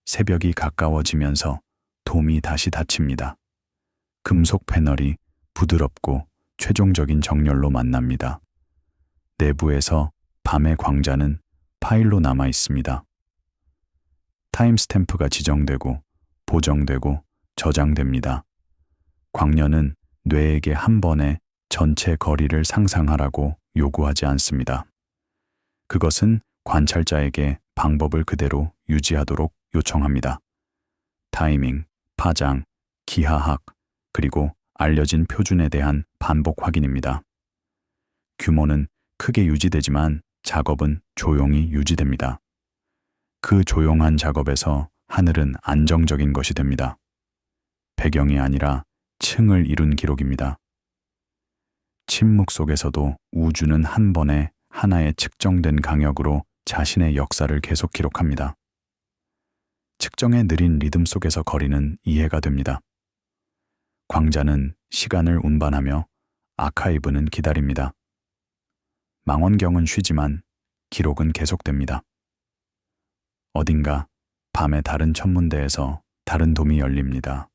새벽이 가까워지면서 돔이 다시 닫힙니다. 금속 패널이 부드럽고 최종적인 정렬로 만납니다. 내부에서 밤의 광자는 파일로 남아 있습니다. 타임스탬프가 지정되고 보정되고 저장됩니다. 광년은 뇌에게 한 번에 전체 거리를 상상하라고 요구하지 않습니다. 그것은 관찰자에게 방법을 그대로 유지하도록 요청합니다. 타이밍, 파장, 기하학, 그리고 알려진 표준에 대한 반복 확인입니다. 규모는 크게 유지되지만 작업은 조용히 유지됩니다. 그 조용한 작업에서 하늘은 안정적인 것이 됩니다. 배경이 아니라 층을 이룬 기록입니다. 침묵 속에서도 우주는 한 번에 하나의 측정된 강역으로 자신의 역사를 계속 기록합니다. 측정의 느린 리듬 속에서 거리는 이해가 됩니다. 광자는 시간을 운반하며 아카이브는 기다립니다. 망원경은 쉬지만 기록은 계속됩니다. 어딘가 밤의 다른 천문대에서 다른 돔이 열립니다.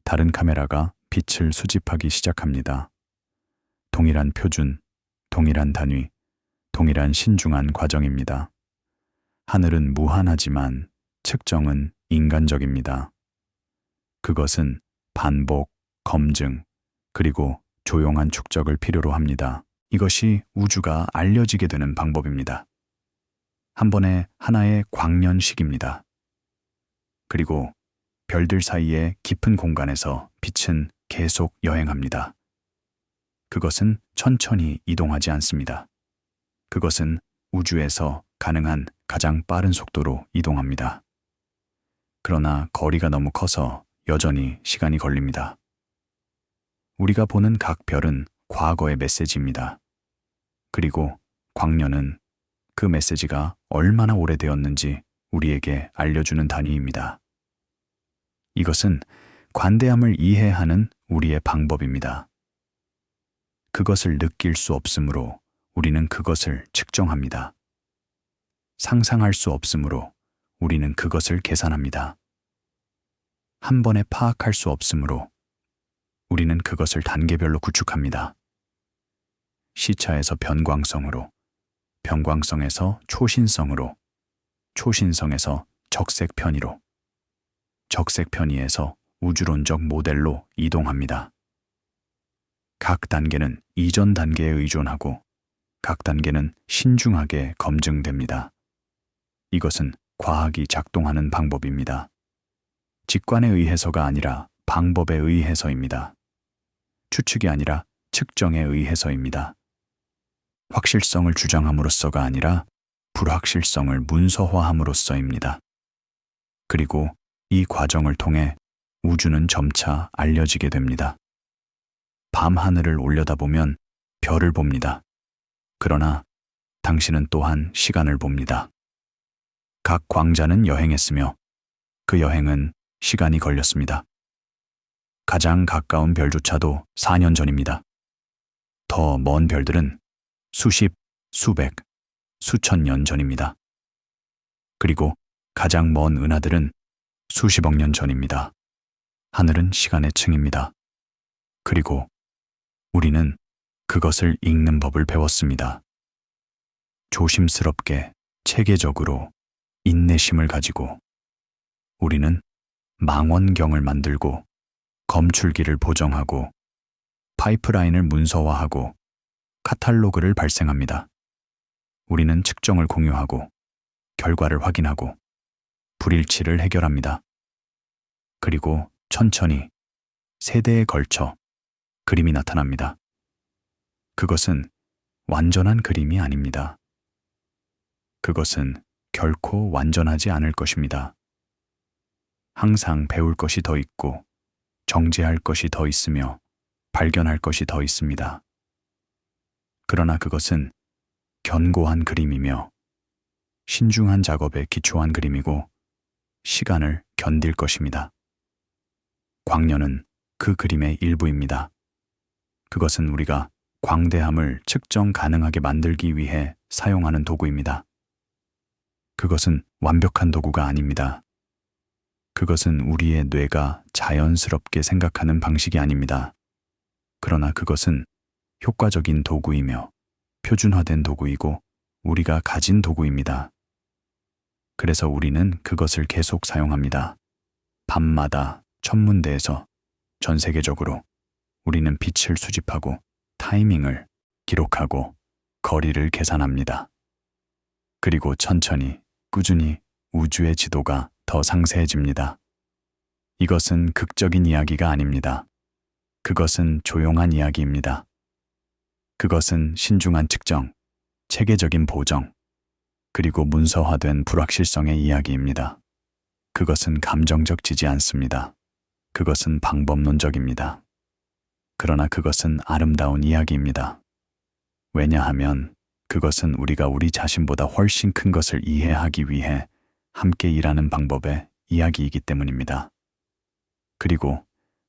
다른 카메라가 빛을 수집하기 시작합니다. 동일한 표준, 동일한 단위, 동일한 신중한 과정입니다. 하늘은 무한하지만 측정은 인간적입니다. 그것은 반복, 검증, 그리고 조용한 축적을 필요로 합니다. 이것이 우주가 알려지게 되는 방법입니다. 한 번에 하나의 광년식입니다. 그리고 별들 사이의 깊은 공간에서 빛은 계속 여행합니다. 그것은 천천히 이동하지 않습니다. 그것은 우주에서 가능한 가장 빠른 속도로 이동합니다. 그러나 거리가 너무 커서 여전히 시간이 걸립니다. 우리가 보는 각 별은 과거의 메시지입니다. 그리고 광년은 그 메시지가 얼마나 오래되었는지 우리에게 알려주는 단위입니다. 이것은 관대함을 이해하는 우리의 방법입니다. 그것을 느낄 수 없으므로 우리는 그것을 측정합니다. 상상할 수 없으므로 우리는 그것을 계산합니다. 한 번에 파악할 수 없으므로 우리는 그것을 단계별로 구축합니다. 시차에서 변광성으로, 변광성에서 초신성으로, 초신성에서 적색 편의로, 적색 편의에서 우주론적 모델로 이동합니다. 각 단계는 이전 단계에 의존하고 각 단계는 신중하게 검증됩니다. 이것은 과학이 작동하는 방법입니다. 직관에 의해서가 아니라 방법에 의해서입니다. 추측이 아니라 측정에 의해서입니다. 확실성을 주장함으로써가 아니라 불확실성을 문서화함으로써입니다. 그리고 이 과정을 통해 우주는 점차 알려지게 됩니다. 밤하늘을 올려다보면 별을 봅니다. 그러나 당신은 또한 시간을 봅니다. 각 광자는 여행했으며 그 여행은 시간이 걸렸습니다. 가장 가까운 별조차도 4년 전입니다. 더 먼 별들은 수십, 수백, 수천 년 전입니다. 그리고 가장 먼 은하들은 수십억 년 전입니다. 하늘은 시간의 층입니다. 그리고 우리는 그것을 읽는 법을 배웠습니다. 조심스럽게, 체계적으로, 인내심을 가지고 우리는 망원경을 만들고 검출기를 보정하고 파이프라인을 문서화하고 카탈로그를 발생합니다. 우리는 측정을 공유하고 결과를 확인하고 불일치를 해결합니다. 그리고 천천히 세대에 걸쳐 그림이 나타납니다. 그것은 완전한 그림이 아닙니다. 그것은 결코 완전하지 않을 것입니다. 항상 배울 것이 더 있고 정제할 것이 더 있으며 발견할 것이 더 있습니다. 그러나 그것은 견고한 그림이며 신중한 작업에 기초한 그림이고 시간을 견딜 것입니다. 광년은 그 그림의 일부입니다. 그것은 우리가 광대함을 측정 가능하게 만들기 위해 사용하는 도구입니다. 그것은 완벽한 도구가 아닙니다. 그것은 우리의 뇌가 자연스럽게 생각하는 방식이 아닙니다. 그러나 그것은 효과적인 도구이며 표준화된 도구이고 우리가 가진 도구입니다. 그래서 우리는 그것을 계속 사용합니다. 밤마다 천문대에서 전 세계적으로 우리는 빛을 수집하고 타이밍을 기록하고 거리를 계산합니다. 그리고 천천히, 꾸준히 우주의 지도가 더 상세해집니다. 이것은 극적인 이야기가 아닙니다. 그것은 조용한 이야기입니다. 그것은 신중한 측정, 체계적인 보정, 그리고 문서화된 불확실성의 이야기입니다. 그것은 감정적이지 않습니다. 그것은 방법론적입니다. 그러나 그것은 아름다운 이야기입니다. 왜냐하면 그것은 우리가 우리 자신보다 훨씬 큰 것을 이해하기 위해 함께 일하는 방법의 이야기이기 때문입니다. 그리고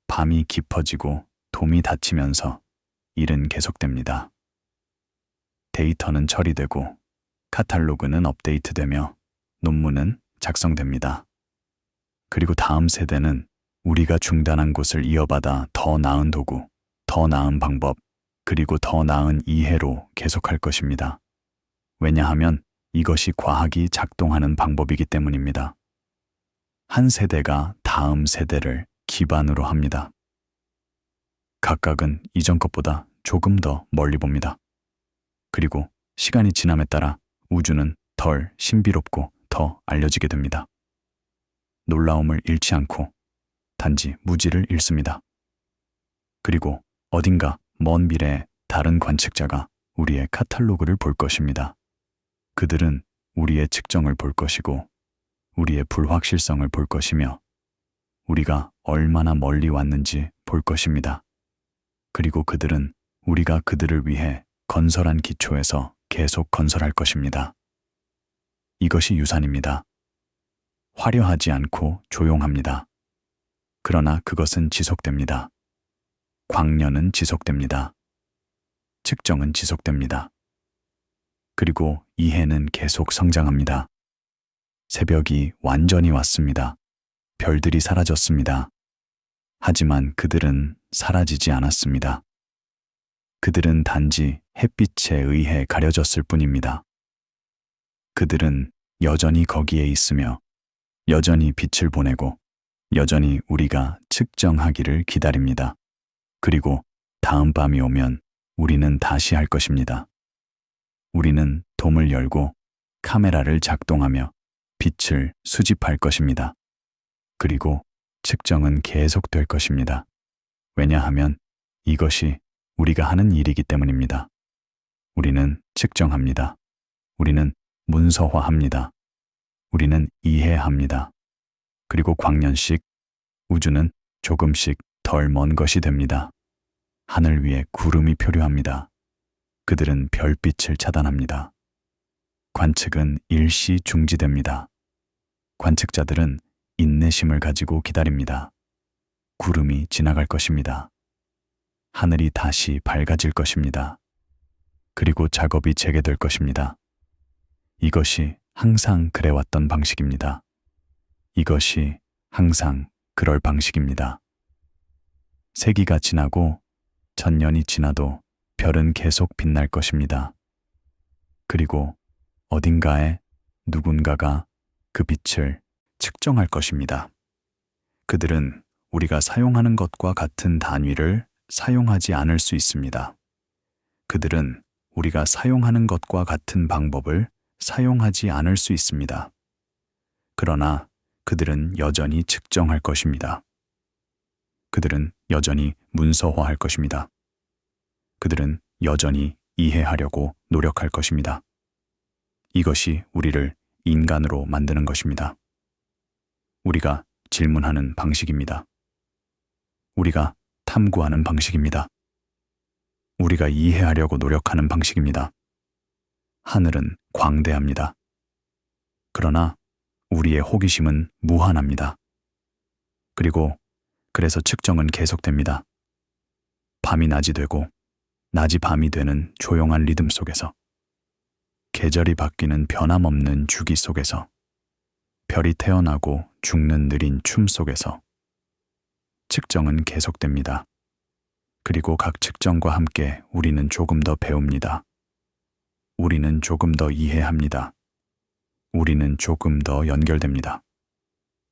밤이 깊어지고 돔이 닫히면서 일은 계속됩니다. 데이터는 처리되고 카탈로그는 업데이트되며 논문은 작성됩니다. 그리고 다음 세대는 우리가 중단한 곳을 이어받아 더 나은 도구, 더 나은 방법, 그리고 더 나은 이해로 계속할 것입니다. 왜냐하면 이것이 과학이 작동하는 방법이기 때문입니다. 한 세대가 다음 세대를 기반으로 합니다. 각각은 이전 것보다 조금 더 멀리 봅니다. 그리고 시간이 지남에 따라 우주는 덜 신비롭고 더 알려지게 됩니다. 놀라움을 잃지 않고 단지 무지를 잃습니다. 그리고 어딘가 먼 미래에 다른 관측자가 우리의 카탈로그를 볼 것입니다. 그들은 우리의 측정을 볼 것이고 우리의 불확실성을 볼 것이며 우리가 얼마나 멀리 왔는지 볼 것입니다. 그리고 그들은 우리가 그들을 위해 건설한 기초에서 계속 건설할 것입니다. 이것이 유산입니다. 화려하지 않고 조용합니다. 그러나 그것은 지속됩니다. 광년은 지속됩니다. 측정은 지속됩니다. 그리고 이해는 계속 성장합니다. 새벽이 완전히 왔습니다. 별들이 사라졌습니다. 하지만 그들은 사라지지 않았습니다. 그들은 단지 햇빛에 의해 가려졌을 뿐입니다. 그들은 여전히 거기에 있으며 여전히 빛을 보내고 여전히 우리가 측정하기를 기다립니다. 그리고 다음 밤이 오면 우리는 다시 할 것입니다. 우리는 돔을 열고 카메라를 작동하며 빛을 수집할 것입니다. 그리고 측정은 계속될 것입니다. 왜냐하면 이것이 우리가 하는 일이기 때문입니다. 우리는 측정합니다. 우리는 문서화합니다. 우리는 이해합니다. 그리고 광년씩 우주는 조금씩 덜 먼 것이 됩니다. 하늘 위에 구름이 표류합니다. 그들은 별빛을 차단합니다. 관측은 일시 중지됩니다. 관측자들은 인내심을 가지고 기다립니다. 구름이 지나갈 것입니다. 하늘이 다시 밝아질 것입니다. 그리고 작업이 재개될 것입니다. 이것이 항상 그래왔던 방식입니다. 이것이 항상 그럴 방식입니다. 세기가 지나고 천년이 지나도 별은 계속 빛날 것입니다. 그리고 어딘가에 누군가가 그 빛을 측정할 것입니다. 그들은 우리가 사용하는 것과 같은 단위를 사용하지 않을 수 있습니다. 그들은 우리가 사용하는 것과 같은 방법을 사용하지 않을 수 있습니다. 그러나 그들은 여전히 측정할 것입니다. 그들은 여전히 문서화할 것입니다. 그들은 여전히 이해하려고 노력할 것입니다. 이것이 우리를 인간으로 만드는 것입니다. 우리가 질문하는 방식입니다. 우리가 탐구하는 방식입니다. 우리가 이해하려고 노력하는 방식입니다. 하늘은 광대합니다. 그러나 우리의 호기심은 무한합니다. 그래서 측정은 계속됩니다. 밤이 낮이 되고 낮이 밤이 되는 조용한 리듬 속에서, 계절이 바뀌는 변함없는 주기 속에서, 별이 태어나고 죽는 느린 춤 속에서 측정은 계속됩니다. 그리고 각 측정과 함께 우리는 조금 더 배웁니다. 우리는 조금 더 이해합니다. 우리는 조금 더 연결됩니다.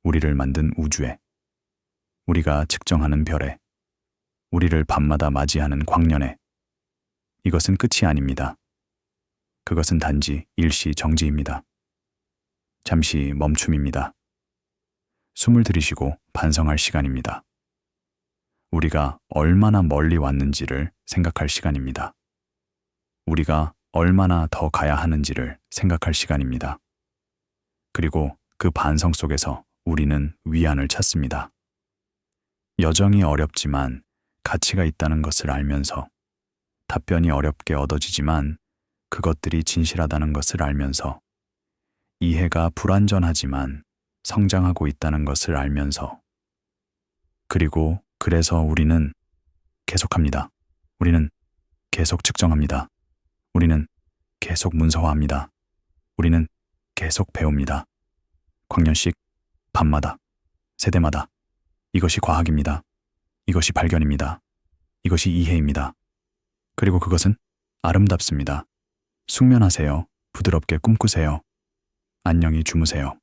우리를 만든 우주에, 우리가 측정하는 별에, 우리를 밤마다 맞이하는 광년에. 이것은 끝이 아닙니다. 그것은 단지 일시 정지입니다. 잠시 멈춤입니다. 숨을 들이쉬고 반성할 시간입니다. 우리가 얼마나 멀리 왔는지를 생각할 시간입니다. 우리가 얼마나 더 가야 하는지를 생각할 시간입니다. 그리고 그 반성 속에서 우리는 위안을 찾습니다. 여정이 어렵지만 가치가 있다는 것을 알면서, 답변이 어렵게 얻어지지만 그것들이 진실하다는 것을 알면서, 이해가 불완전하지만 성장하고 있다는 것을 알면서, 그리고 그래서 우리는 계속합니다. 우리는 계속 측정합니다. 우리는 계속 문서화합니다. 우리는 계속 배웁니다. 광년씩, 밤마다, 세대마다. 이것이 과학입니다. 이것이 발견입니다. 이것이 이해입니다. 그리고 그것은 아름답습니다. 숙면하세요. 부드럽게 꿈꾸세요. 안녕히 주무세요.